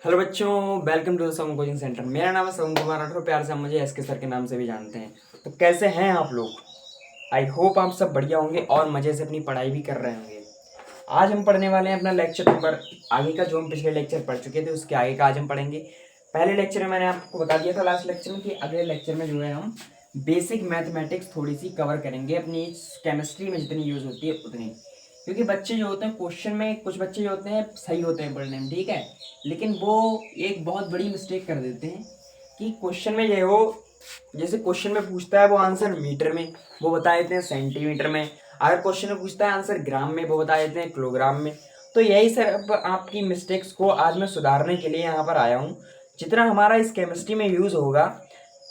Hello बच्चों, welcome to the Sawan coaching centre. मेरा नाम है सवन कुमार राठौर, प्यार से आप मुझे एसके सर के नाम से भी जानते हैं। तो कैसे हैं आप लोग? आई होप आप सब बढ़िया होंगे और मज़े से अपनी पढ़ाई भी कर रहे होंगे। आज हम पढ़ने वाले हैं अपना लेक्चर नंबर आगे का, जो हम पिछले लेक्चर पढ़ चुके थे उसके आगे का आज हम पढ़ेंगे। पहले लेक्चर में मैंने आपको बता दिया था लास्ट लेक्चर में कि अगले लेक्चर में जो है हम बेसिक मैथमेटिक्स थोड़ी सी कवर करेंगे, अपनी केमिस्ट्री में जितनी यूज़ होती है उतनी। क्योंकि बच्चे जो होते हैं क्वेश्चन में, कुछ बच्चे जो होते हैं सही होते हैं पढ़ने में, ठीक है, लेकिन वो एक बहुत बड़ी मिस्टेक कर देते हैं कि क्वेश्चन में ये हो, जैसे क्वेश्चन में पूछता है वो आंसर मीटर में, वो बता देते हैं सेंटीमीटर में। अगर क्वेश्चन में पूछता है आंसर ग्राम में, वो बता देते हैं किलोग्राम में। तो यही सब आपकी मिस्टेक्स को आज मैं सुधारने के लिए यहाँ पर आया हूँ। जितना हमारा इस केमिस्ट्री में यूज़ होगा,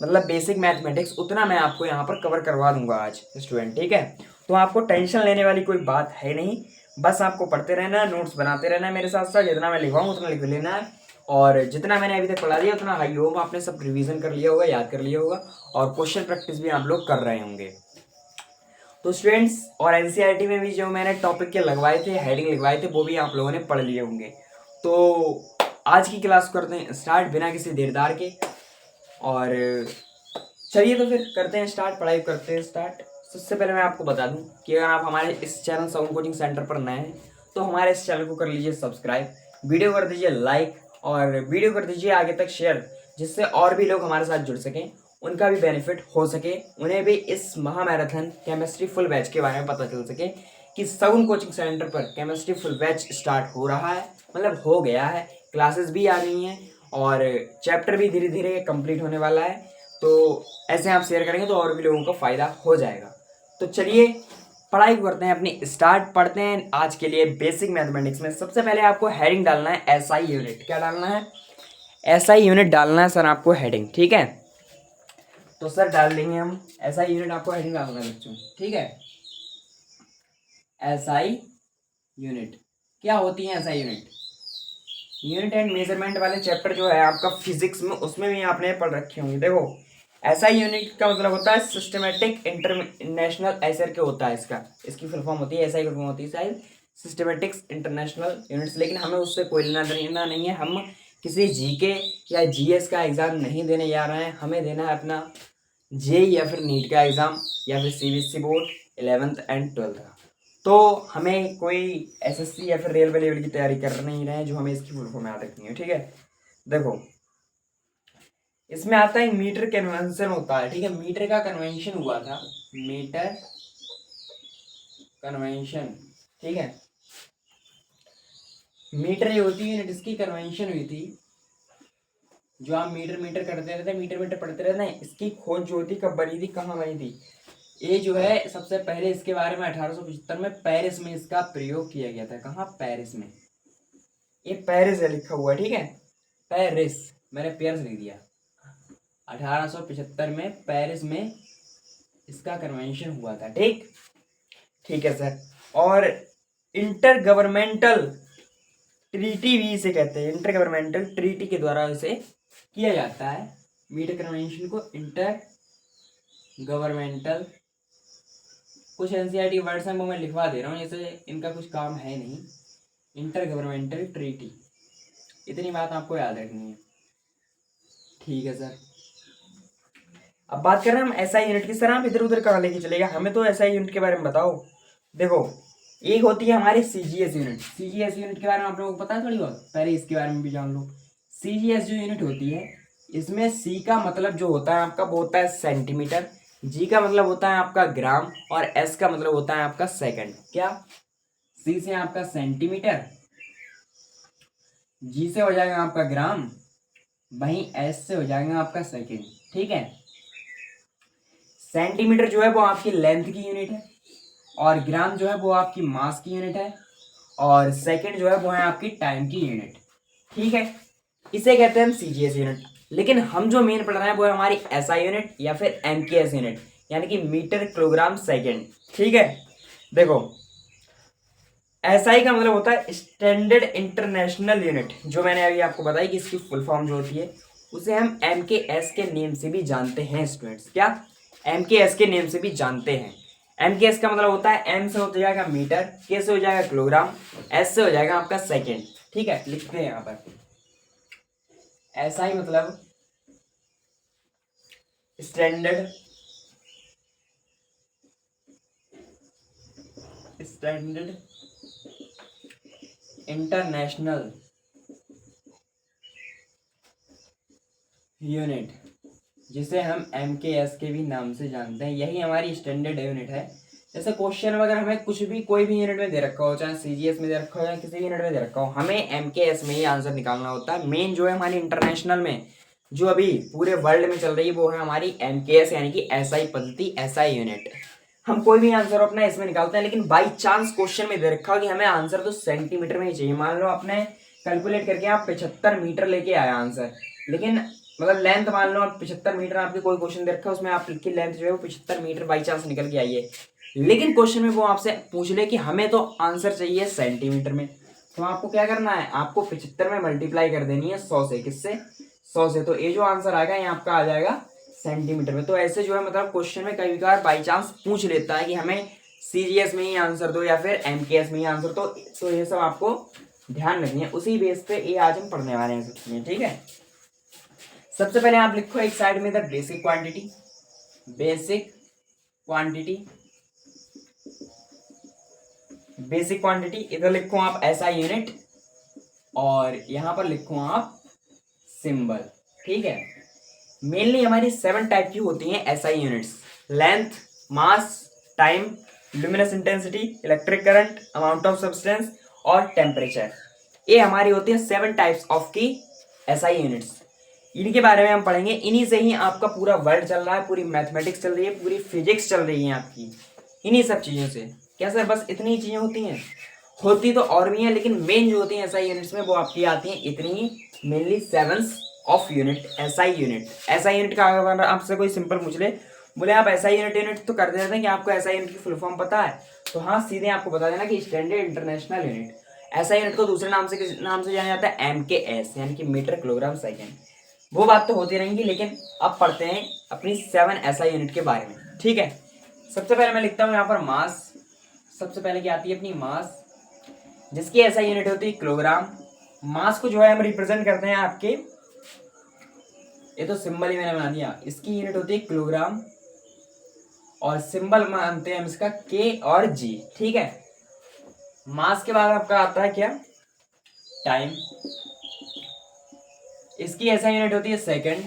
मतलब बेसिक मैथमेटिक्स, उतना मैं आपको यहाँ पर कवर करवा दूंगा आज स्टूडेंट, ठीक है। तो आपको टेंशन लेने वाली कोई बात है नहीं, बस आपको पढ़ते रहना है, नोट्स बनाते रहना है मेरे साथ साथ। जितना मैं लिखवाऊँ उतना लिख लेना है, और जितना मैंने अभी तक पढ़ा दिया उतना हाई होम आपने सब रिवीजन कर लिया होगा, याद कर लिया होगा, और क्वेश्चन प्रैक्टिस भी आप लोग कर रहे होंगे। तो स्टूडेंट्स, और एनसीईआरटी में भी जो मैंने टॉपिक के लगवाए थे, हेडिंग लगवाए थे, वो भी आप लोगों ने पढ़ लिए होंगे। तो आज की क्लास करते हैं स्टार्ट बिना किसी देरदार के, और चलिए तो फिर करते हैं स्टार्ट, पढ़ाई करते हैं स्टार्ट। सबसे पहले मैं आपको बता दूं कि अगर आप हमारे इस चैनल साउंड कोचिंग सेंटर पर नए हैं तो हमारे इस चैनल को कर लीजिए सब्सक्राइब, वीडियो कर दीजिए लाइक, और वीडियो कर दीजिए आगे तक शेयर, जिससे और भी लोग हमारे साथ जुड़ सकें, उनका भी बेनिफिट हो सके, उन्हें भी इस महामैराथन केमिस्ट्री फुल बैच के बारे में पता चल सके कि साउंड कोचिंग सेंटर पर केमिस्ट्री फुल बैच स्टार्ट हो रहा है, मतलब हो गया है, क्लासेस भी आ गई हैं और चैप्टर भी धीरे धीरे कंप्लीट होने वाला है। तो ऐसे आप शेयर करेंगे तो और भी लोगों को फ़ायदा हो जाएगा। तो चलिए पढ़ाई करते हैं अपनी स्टार्ट, पढ़ते हैं आज के लिए बेसिक मैथमेटिक्स में। सबसे पहले आपको हेडिंग डालना है एसआई यूनिट। क्या डालना है? एसआई यूनिट डालना है सर आपको हेडिंग, ठीक है। तो सर डाल देंगे हम एसआई यूनिट, आपको हेडिंग डालना है बच्चों, ठीक है। एसआई यूनिट क्या होती है? SI unit unit and measurement वाले चैप्टर जो है आपका फिजिक्स में, उसमें भी आपने पढ़ रखे होंगे। देखो, एसआई यूनिट का मतलब होता है सिस्टमेटिक इंटरनेशनल एसर के होता है, इसकी फुल फॉर्म होती है, एसआई की फुल फॉर्म होती है शायद सिस्टमेटिक्स इंटरनेशनल यूनिट्स। लेकिन हमें उससे कोई लेना देना नहीं है, हम किसी जीके या जीएस का एग्जाम नहीं देने जा रहे हैं, हमें देना है अपना जे या फिर नीट का एग्जाम, या फिर CBSE board 11th and 12th का। तो हमें कोई एसएससी या फिर रेलवे लेवल की तैयारी कर नहीं रहे हैं जो हमें इसकी फुल फॉर्म याद रखनी है, ठीक है। देखो, इसमें आता है मीटर कन्वेंशन होता है, ठीक है। मीटर का कन्वेंशन हुआ था, मीटर कन्वेंशन, ठीक है। मीटर ये होती है यूनिट, इसकी कन्वेंशन हुई थी। जो आप मीटर मीटर करते रहते हैं, मीटर मीटर पढ़ते रहते हैं, इसकी खोज जो होती कब बनी थी, कहाँ बनी थी? ये जो है सबसे पहले इसके बारे में 1875 में पेरिस में इसका प्रयोग किया गया था। कहाँ? पेरिस में। ये पेरिस है लिखा हुआ है, ठीक है, पेरिस, मैंने पेरिस लिख दिया। 1875 में पेरिस में इसका कन्वेंशन हुआ था, ठीक ठीक है सर। और इंटर गवर्नमेंटल ट्रीटी भी इसे कहते हैं, इंटर गवर्नमेंटल ट्रीटी के द्वारा इसे किया जाता है, मीटर कन्वेंशन को इंटर गवर्नमेंटल। कुछ एनसीईआरटी वर्ड्स हैं वो मैं लिखवा दे रहा हूँ, जैसे इनका कुछ काम है नहीं। इंटर गवर्नमेंटल ट्रीटी, इतनी बात आपको याद रखनी है, ठीक है सर। अब बात कर रहे हैं हम एसआई यूनिट की। सर आप इधर उधर कहाँ लेके चलेगा, हमें तो एसआई यूनिट के बारे में बताओ। देखो, एक होती है हमारी सीजीएस यूनिट। सीजीएस यूनिट के बारे में आप लोगों को पता है थोड़ी बहुत, पहले इसके बारे में भी जान लो। सीजीएस जो यूनिट होती है, इसमें सी का मतलब जो होता है आपका वो होता है सेंटीमीटर, जी का मतलब होता है आपका ग्राम, और एस का मतलब होता है आपका सेकंड। क्या? सी से आपका सेंटीमीटर, जी से हो जाएगा आपका ग्राम, वहीं एस से हो जाएगा आपका सेकंड, ठीक है। सेंटीमीटर जो है वो आपकी लेंथ की यूनिट है, और ग्राम जो है वो आपकी मास की यूनिट है, और सेकंड जो है वो है आपकी टाइम की यूनिट, ठीक है। इसे कहते हैं हम सीजीएस यूनिट। लेकिन हम जो मेन पढ़ रहे हैं वो है हमारी एसआई यूनिट या फिर एमकेएस यूनिट, यानी कि मीटर किलोग्राम सेकंड, ठीक है। देखो, एसआई का मतलब होता है स्टैंडर्ड इंटरनेशनल यूनिट, जो मैंने अभी आपको बताई कि इसकी फुल फॉर्म जो होती है, उसे हम एमकेएस के नेम से भी जानते हैं स्टूडेंट्स। क्या? एमकेएस के नेम से भी जानते हैं। एमकेएस का मतलब होता है एम से हो जाएगा मीटर, के से हो जाएगा किलोग्राम, एस से हो जाएगा आपका सेकेंड, ठीक है। लिखते हैं यहाँ पर SI मतलब स्टैंडर्ड इंटरनेशनल यूनिट, जिसे हम MKS के भी नाम से जानते हैं। यही हमारी स्टैंडर्ड यूनिट है। जैसे क्वेश्चन वगैरह हमें कुछ भी कोई भी यूनिट में दे रखा हो, चाहे CGS में दे रखा हो या किसी भी यूनिट में दे रखा हो, हमें MKS में ही आंसर निकालना होता है। मेन जो है हमारी इंटरनेशनल में जो अभी पूरे वर्ल्ड में चल रही है वो है हमारी MKS यानी कि SI पद्धति, SI यूनिट। हम कोई भी आंसर अपना इसमें निकालते हैं, लेकिन बाई चांस क्वेश्चन में दे रखा हो कि हमें आंसर तो सेंटीमीटर में ही चाहिए। मान लो आपने कैलकुलेट करके आप 75 मीटर लेके आया आंसर, लेकिन मतलब लेंथ मान लो आप 75 मीटर, आपके कोई क्वेश्चन दे रखा है उसमें आपकी लेंथ जो है वो 75 मीटर बाई चांस निकल के आई है, लेकिन क्वेश्चन में वो आपसे पूछ ले कि हमें तो आंसर चाहिए सेंटीमीटर में, तो आपको क्या करना है, आपको 75 में मल्टीप्लाई कर देनी है 100 से। किससे? 100 से। तो ये जो आंसर आएगा ये आपका आ जाएगा सेंटीमीटर में। तो ऐसे जो है मतलब क्वेश्चन में कई बार बाई चांस पूछ लेता है कि हमें CGS में ही आंसर दो या फिर MKS में ही आंसर दो। तो ये सब आपको ध्यान रखनी है, उसी बेस पे ये आज हम पढ़ने वाले हैं। ठीक है, सबसे पहले आप लिखो एक साइड में इधर basic quantity, basic quantity, basic quantity. इधर लिखो आप SI यूनिट और यहां पर लिखो आप सिंबल। ठीक है, मेनली हमारी 7 टाइप की होती हैं SI units: length, mass, time, luminous intensity, electric current, amount of substance और टेम्परेचर। ये हमारी होती है 7 टाइप्स ऑफ की SI यूनिट्स। इनके बारे में हम पढ़ेंगे। इन्हीं से ही आपका पूरा वर्ल्ड चल रहा है, पूरी मैथमेटिक्स चल रही है, पूरी फिजिक्स चल रही है आपकी, इन्हीं सब चीज़ों से। क्या सर बस इतनी ही चीज़ें होती हैं? होती तो और भी हैं, लेकिन मेन जो होती हैं SI यूनिट्स में वो आपकी आती हैं इतनी ही, mainly 7 of unit, SI unit. SI unit का अगर आपसे कोई सिंपल पूछ ले, बोले आप SI यूनिट तो कर देते हैं कि आपको SI यूनिट की फुल फॉर्म पता है, तो हाँ सीधे आपको बता देना कि standard international unit. SI unit को दूसरे नाम से किस नाम से जाना जाता है? MKS यानी कि मीटर किलोग्राम सेकेंड। वो बात तो होती रहेंगी, लेकिन अब पढ़ते हैं अपनी 7 SI यूनिट के बारे में। ठीक है, सबसे पहले मैं लिखता हूँ यहाँ पर मास। सबसे पहले क्या आती है अपनी मास, जिसकी SI यूनिट होती है किलोग्राम। मास को जो है हम रिप्रेजेंट करते हैं आपके, ये तो सिंबल ही मैंने बना दिया, इसकी यूनिट होती है किलोग्राम और सिंबल मानते हैं हम इसका K और G। ठीक है, मास के बाद आपका आता है क्या? टाइम। इसकी SI यूनिट होती है सेकंड।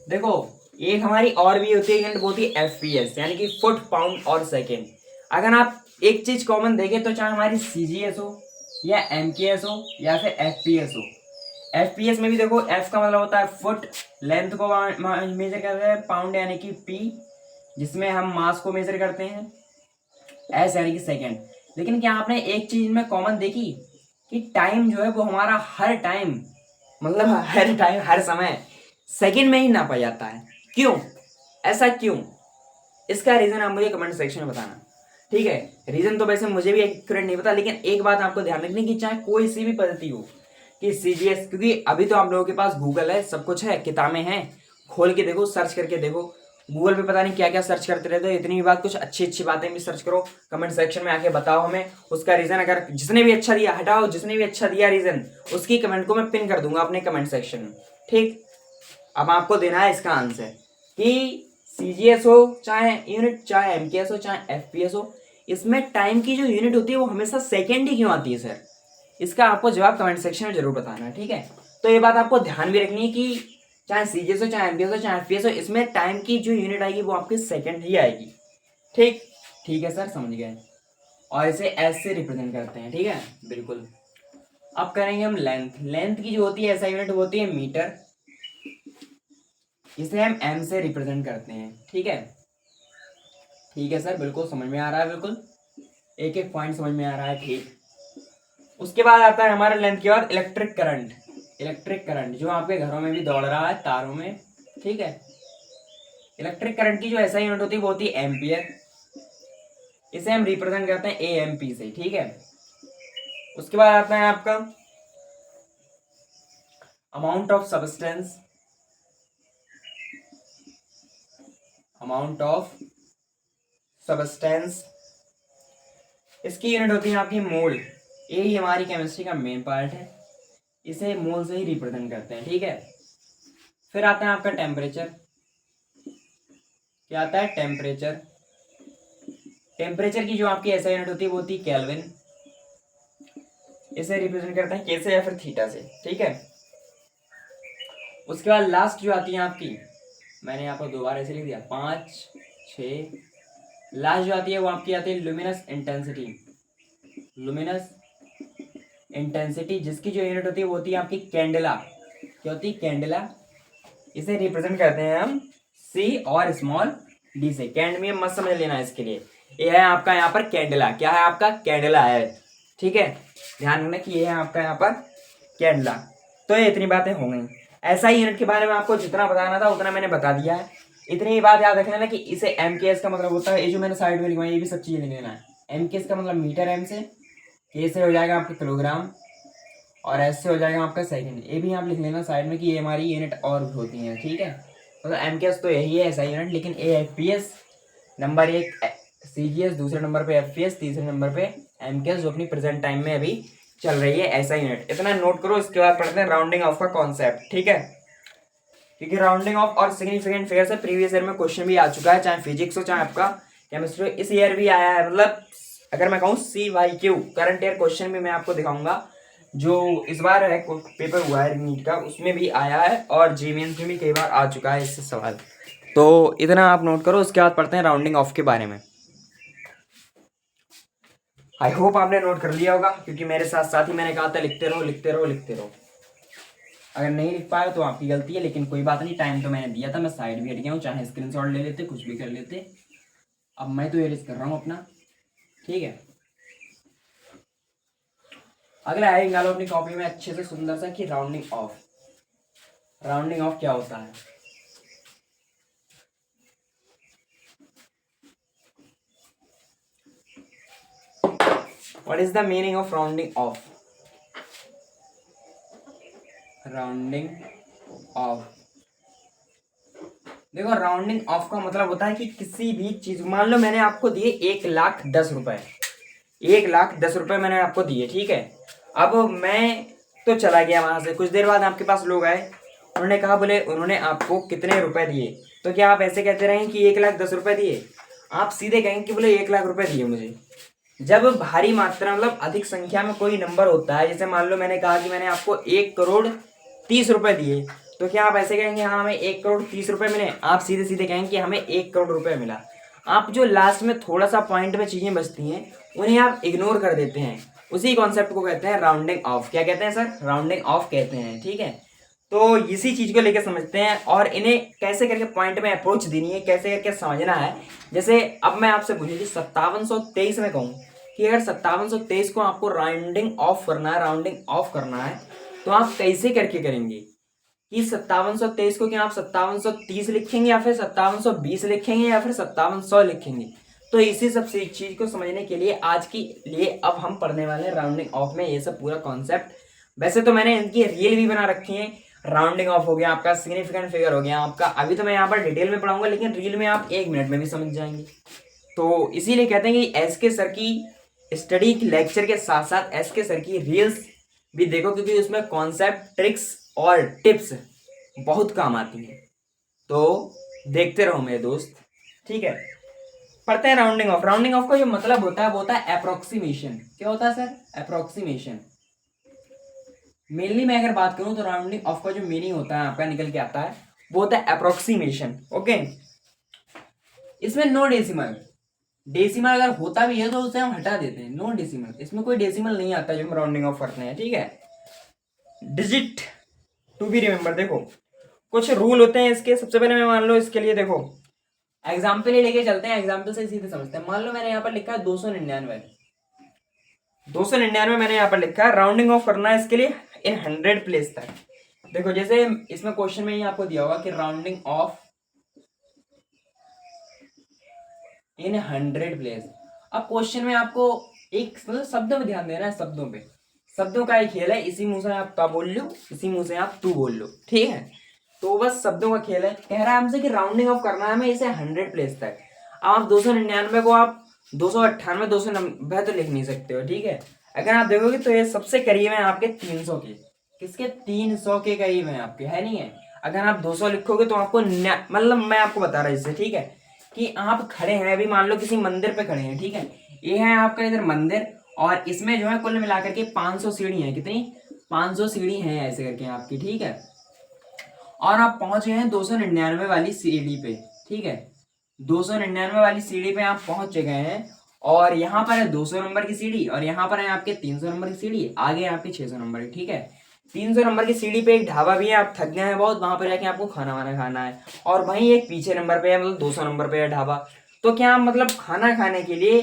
देखो एक हमारी और भी होती है यूनिट, वो होती है FPS यानी कि फुट, पाउंड और सेकेंड। अगर आप एक चीज कॉमन देखें तो चाहे हमारी CGS हो या MKS हो या फिर FPS हो, FPS में भी देखो F का मतलब होता है फुट, लेंथ को मेजर करते हैं, पाउंड यानी कि P जिसमें हम मास को मेजर करते हैं, S यानी कि सेकेंड। लेकिन क्या आपने एक चीज में कॉमन देखी कि टाइम जो है वो हमारा हर टाइम, मतलब हर टाइम हर समय सेकंड में ही नापा जाता है? क्यों? ऐसा क्यों? इसका रीजन आप मुझे कमेंट सेक्शन में बताना। ठीक है, रीजन तो वैसे मुझे भी एक्यूरेट नहीं पता, लेकिन एक बात आपको ध्यान रखनी कि चाहे कोई सी भी पद्धति हो कि CGS, क्योंकि अभी तो आप लोगों के पास गूगल है, सब कुछ है, किताबें हैं, खोल के देखो, सर्च करके देखो। गूगल पे पता नहीं क्या क्या सर्च करते रहते हो, इतनी भी बात, कुछ अच्छी अच्छी बातें भी सर्च करो, कमेंट सेक्शन में आके बताओ हमें उसका रीजन। अगर जिसने भी अच्छा दिया हटाओ, जिसने भी अच्छा दिया रीजन उसकी कमेंट को मैं पिन कर दूंगा अपने कमेंट सेक्शन में। ठीक, अब आपको देना है इसका आंसर कि CGS हो चाहे यूनिट, चाहे MKS हो चाहे FPS हो, इसमें टाइम की जो यूनिट होती है वो हमेशा सेकेंड ही क्यों आती है सर? इसका आपको जवाब कमेंट सेक्शन में जरूर बताना है। ठीक है, तो ये बात आपको ध्यान भी रखनी है कि चाहे CGS हो चाहे MKS हो चाहे FPS हो, इसमें टाइम की जो यूनिट आएगी वो आपकी सेकेंड ही आएगी। ठीक, ठीक है सर, समझ गए। और इसे S से रिप्रेजेंट करते हैं। ठीक है, बिल्कुल। अब करेंगे हम लेंथ। लेंथ की जो होती है ऐसा यूनिट वो होती है मीटर, इसे हम M से रिप्रेजेंट करते हैं। ठीक है, ठीक है सर, बिल्कुल समझ में आ रहा है, बिल्कुल एक एक पॉइंट समझ में आ रहा है। ठीक, उसके बाद आता है हमारा लेंथ के बाद इलेक्ट्रिक करंट। इलेक्ट्रिक करंट जो आपके घरों में भी दौड़ रहा है तारों में। ठीक है, इलेक्ट्रिक करंट की जो ऐसा यूनिट होती है वो होती है एम्पियर, इसे हम रिप्रेजेंट करते हैं AMP से। ठीक है, उसके बाद आता है आपका amount of substance. Amount of substance, इसकी यूनिट होती है आपकी मोल। ये ही हमारी केमिस्ट्री का मेन पार्ट है, इसे मोल से ही रिप्रेजेंट करते हैं, ठीक है। फिर आता है आपका टेम्परेचर। क्या आता है? टेम्परेचर। टेम्परेचर की जो आपकी ऐसा यूनिट होती है वो होती है केल्विन। इसे रिप्रेजेंट करते हैं कैसे या फिर थीटा से, ठीक है। उसके बाद लास्ट जो आती है आपकी, मैंने यहाँ पर दोबारा ऐसे लिख दिया 5 6, लास्ट जो आती है वो आपकी आती है लुमिनस इंटेंसिटी। लुमिनस इंटेंसिटी जिसकी जो यूनिट होती है वो होती है आपकी कैंडेला। क्या होती है? कैंडेला। इसे रिप्रेजेंट करते हैं हम सी और स्मॉल डी से। कैंडमियम मत समझ लेना इसके लिए, ये है आपका यहाँ पर कैंडेला। क्या है आपका? कैंडेला है, ठीक है। ध्यान रखना कि ये है आपका यहाँ पर कैंडेला। तो ये इतनी बातें हो गई। ऐसा ही यूनिट के बारे में आपको जितना बताना था उतना मैंने बता दिया है। इतनी ही बात याद रखना कि इसे एमकेएस का मतलब होता है, ये जो मैंने साइड में लिखवाई ये भी सब चीजें लिख लेना है। एमकेएस का मतलब मीटर, एम से, के से हो जाएगा आपका किलोग्राम, और एस से हो जाएगा आपका सेकंड। ये भी आप लिख लेना साइड में कि ये हमारी यूनिट और होती हैं, ठीक है। मतलब एमकेएस तो यही है, ऐसा यूनिट, लेकिन एएफपीएस नंबर 1, सीजीएस दूसरे नंबर पे, एफपीएस तीसरे नंबर पे, एमकेएस जो अपनी प्रेजेंट टाइम में अभी चल रही है, ऐसा यूनिट। इतना नोट करो। इसके बाद पढ़ते हैं राउंडिंग ऑफ का कॉन्सेप्ट, ठीक है। क्योंकि राउंडिंग ऑफ और सिग्निफिकेंट फिगर से प्रीवियस ईयर में क्वेश्चन भी आ चुका है, चाहे फिजिक्स हो चाहे आपका केमिस्ट्री। इस ईयर भी आया है, मतलब अगर मैं कहूँ CYQ करंट ईयर क्वेश्चन भी मैं आपको दिखाऊंगा जो इस बार है पेपर हुआ है नीट का, उसमें भी आया है, और जीमेंस में भी कई बार आ चुका है इससे सवाल। तो इतना आप नोट करो। उसके बाद पढ़ते हैं राउंडिंग ऑफ के बारे में। आई होप आपने नोट कर लिया होगा, क्योंकि मेरे साथ साथ ही मैंने कहा था लिखते रहो लिखते रहो लिखते रहो। अगर नहीं लिख पाए तो आपकी गलती है, लेकिन कोई बात नहीं, टाइम तो मैंने दिया था। मैं साइड भी हट गया हूँ, चाहे स्क्रीनशॉट ले लेते, कुछ भी कर लेते। अब मैं तो एरेज कर रहा हूँ अपना, ठीक है। अगला है, निकालो अपनी कॉपी में अच्छे से सुंदर सा कि राउंडिंग ऑफ। राउंडिंग ऑफ क्या होता है? What is the meaning of rounding off? Rounding off, देखो राउंडिंग ऑफ का मतलब होता है कि किसी भी चीज, मान लो मैंने आपको दिए 1,10,000 रुपए, 1,10,000 रुपए मैंने आपको दिए, ठीक है। अब मैं तो चला गया वहां से, कुछ देर बाद आपके पास लोग आए, उन्होंने कहा, बोले उन्होंने आपको कितने रुपए दिए, तो क्या आप ऐसे कहते रहेंगे कि 1,10,000 रुपए दिए? आप सीधे कहेंगे कि बोले 1,00,000 रुपए दिए मुझे। जब भारी मात्रा मतलब अधिक संख्या में कोई नंबर होता है, जैसे मान लो मैंने कहा कि मैंने आपको 1,30,00,000 रुपए दिए, तो क्या आप ऐसे कहेंगे हाँ हमें 1,30,00,000 रुपए मिले? आप सीधे सीधे कहेंगे कि हमें 1,00,00,000 रुपए मिला। आप जो लास्ट में थोड़ा सा पॉइंट में चीजें बचती हैं उन्हें आप इग्नोर कर देते हैं। उसी कॉन्सेप्ट को कहते हैं राउंडिंग ऑफ। क्या कहते हैं सर? राउंडिंग ऑफ कहते हैं, ठीक है। तो इसी चीज को लेकर समझते हैं, और इन्हें कैसे करके पॉइंट में अप्रोच देनी है, कैसे करके समझना है। जैसे अब मैं आपसे पूछूं कि 5723 में कहूँ कि अगर 5723 को आपको राउंडिंग ऑफ करना है, राउंडिंग ऑफ करना है, तो आप कैसे करके करेंगे? कि 5723 को क्या आप 5730 लिखेंगे, या फिर 5720 लिखेंगे, या फिर 5700 लिखेंगे? तो इसी सब चीज को समझने के लिए आज के लिए अब हम पढ़ने वाले हैं राउंडिंग ऑफ में ये सब पूरा कॉन्सेप्ट। वैसे तो मैंने इनकी रील भी बना रखी है। राउंडिंग ऑफ हो गया आपका, सिग्निफिकेंट फिगर हो गया आपका, अभी तो मैं यहाँ पर डिटेल में पढ़ाऊंगा, लेकिन रील में आप 1 मिनट में भी समझ जाएंगे। तो इसीलिए कहते हैं कि एस के सर की स्टडी लेक्चर के साथ साथ एस के सर की रील्स भी देखो, क्योंकि उसमें कॉन्सेप्ट, ट्रिक्स और टिप्स बहुत काम आती है। तो देखते रहो मेरे दोस्त, ठीक है। पढ़ते हैं राउंडिंग ऑफ। राउंडिंग ऑफ का जो मतलब होता है वो होता है अप्रोक्सीमेशन। क्या होता है सर? अप्रोक्सीमेशन। मेनली मैं अगर बात करूं तो राउंडिंग ऑफ का जो मीनिंग होता है आपका निकल के आता है वो होता है अप्रोक्सीमेशन, ओके। इसमें नो डेसिमल, डेसिमल अगर होता भी है तो उसे हम हटा देते हैं, नो डेसिमल, इसमें कोई डेसिमल नहीं आता जो हम राउंडिंग ऑफ करते हैं, ठीक है। डिजिट टू बी रिमेंबर, देखो कुछ रूल होते हैं इसके। सबसे पहले मैं मान लो इसके लिए देखो एग्जाम्पल ही लेके चलते हैं, एग्जाम्पल से सीधे समझते हैं। मान लो मैंने यहाँ पर लिखा है 299, 299 मैंने यहाँ पर लिखा है, राउंडिंग ऑफ करना है इसके लिए इन 100 प्लेस तक। देखो जैसे इसमें क्वेश्चन में ही आपको दिया होगा कि राउंडिंग ऑफ इन 100 प्लेस। अब क्वेश्चन में आपको एक मतलब शब्दों पे ध्यान देना है, शब्दों पे, शब्दों का एक खेल है। इसी मुंह से आप ता बोल लो, इसी मुंह से आप तू बोल लो, ठीक है। तो बस शब्दों का खेल है। कह रहा है हमसे कि राउंडिंग ऑफ करना है हमें इसे 100 प्लेस तक। अब आप 299 को आप 298, 290 तो लिख नहीं सकते हो, ठीक है। अगर आप देखोगे तो ये सबसे करीब है आपके 300 के, किसके 300 के करीब है आपके, है नहीं है। अगर आप 200 लिखोगे तो आपको मतलब मैं आपको बता रहा हूँ इससे, ठीक है, कि आप खड़े हैं अभी मान लो किसी मंदिर पे खड़े हैं, ठीक है, ये है आपका इधर मंदिर, और इसमें जो है कुल मिलाकर के 500 सीढ़ी है, कितनी 500 सीढ़ी है ऐसे करके आपकी, ठीक है, और आप पहुंच गए हैं 299 वाली सीढ़ी पे, ठीक है, 299 वाली सीढ़ी पे आप पहुंच गए हैं, और यहाँ पर है 200 नंबर की सीढ़ी, और यहाँ पर है आपके 300 नंबर की सीढ़ी, आगे आपकी 600 नंबर की, ठीक है। 300 नंबर की सीढ़ी पे एक ढाबा भी है, आप थक गए हैं बहुत, वहां पर जाके आपको खाना वाना खाना है, और वहीं एक पीछे नंबर पे है, मतलब 200 नंबर पे है ढाबा। तो क्या आप मतलब खाना खाने के लिए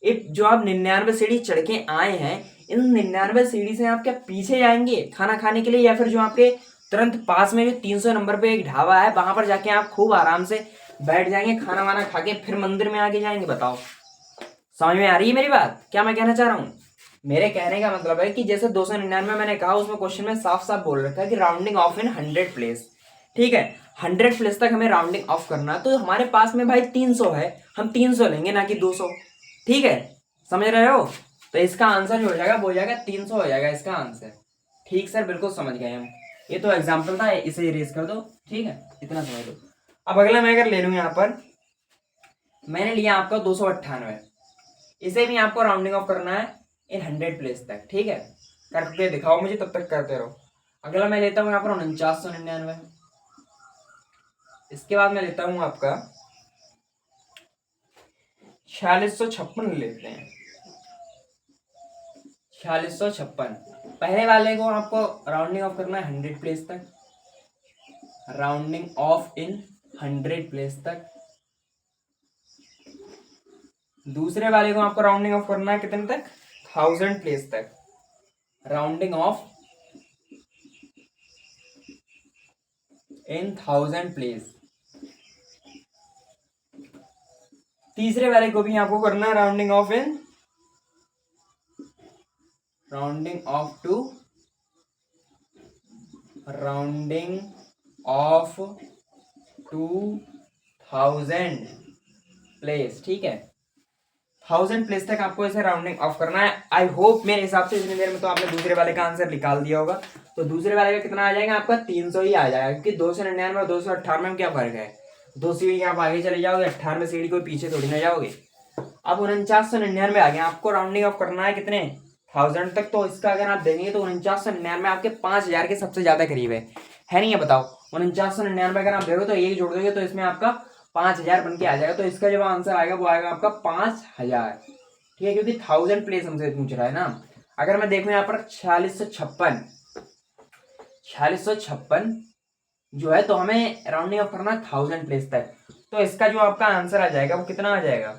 एक जो आप 99 सीढ़ी चढ़ के आए हैं, इन 99 सीढ़ी से आप क्या पीछे जाएंगे खाना खाने के लिए, या फिर जो आपके तुरंत पास में जो 300 नंबर पे एक ढाबा है वहां पर जाके आप खूब आराम से बैठ जाएंगे खाना वाना खा के फिर मंदिर में आके जाएंगे? बताओ, समझ में आ रही है मेरी बात, क्या मैं कहना चाह रहा हूँ? मेरे कहने का मतलब है कि जैसे 299 मैंने कहा, उसमें क्वेश्चन में साफ साफ बोल रखा है कि राउंडिंग ऑफ इन 100 प्लेस, ठीक है, 100 प्लेस तक हमें राउंडिंग ऑफ करना है, तो हमारे पास में भाई 300 है, हम 300 लेंगे ना कि 200, ठीक है, समझ रहे हो? तो इसका आंसर जो हो जाएगा वो हो जाएगा 300 हो जाएगा इसका आंसर। ठीक सर, बिल्कुल समझ गए हम, ये तो एग्जाम्पल था, इसे इरेज कर दो, ठीक है, इतना समझ लो। अब अगला मैं अगर ले लूँ यहाँ पर, मैंने लिया आपका 298, इसे भी आपको राउंडिंग ऑफ करना है इन 100 प्लेस तक, ठीक है, करके दिखाओ मुझे, तब तक करते रहो। अगला मैं लेता हूँ यहाँ पर 4999, इसके बाद मैं लेता हूँ आपका 4656 लेते हैं, 4656। पहले वाले को आपको राउंडिंग ऑफ करना है 100 प्लेस तक, राउंडिंग ऑफ इन 100 प्लेस तक। दूसरे वाले को आपको राउंडिंग ऑफ करना है कितने तक, 1000 प्लेस तक, राउंडिंग ऑफ इन 1000 प्लेस। तीसरे वाले को भी आपको करना है rounding off in, rounding off to, rounding off 2000 place, ठीक है, 1000 प्लेस तक आपको इसे राउंडिंग ऑफ करना है। आई होप मेरे हिसाब से इतनी देर में तो आपने दूसरे वाले का आंसर निकाल दिया होगा। तो दूसरे वाले का कितना आ जाएगा आपका, 300 ही आ जाएगा, क्योंकि 299 और 298 में क्या फर्क है, 2 सीढ़ी आप आगे चले जाओगे, 98 सीढ़ी कोई पीछे थोड़ी ना जाओगे। अब 4999 आ गया, आपको राउंडिंग ऑफ करना है कितने, 1000 तक। तो इसका अगर आप देखेंगे तो 4999 आपके 5000 के सबसे ज्यादा करीब है नहीं है? बताओ, 4999 अगर आप देखो तो एक जोड़ दोगे तो इसमें आपका 5000 बन के आ जाएगा। तो इसका जो आंसर आएगा वो आएगा आपका 5000, ठीक है, क्योंकि 1000 प्लेस हमसे पूछ रहा है ना। अगर मैं देखूं यहाँ पर 4656, 4656 जो है, तो हमें राउंडिंग ऑफ करना है 1000 प्लेस तक। तो इसका जो आपका आंसर आ जाएगा वो कितना आ जाएगा।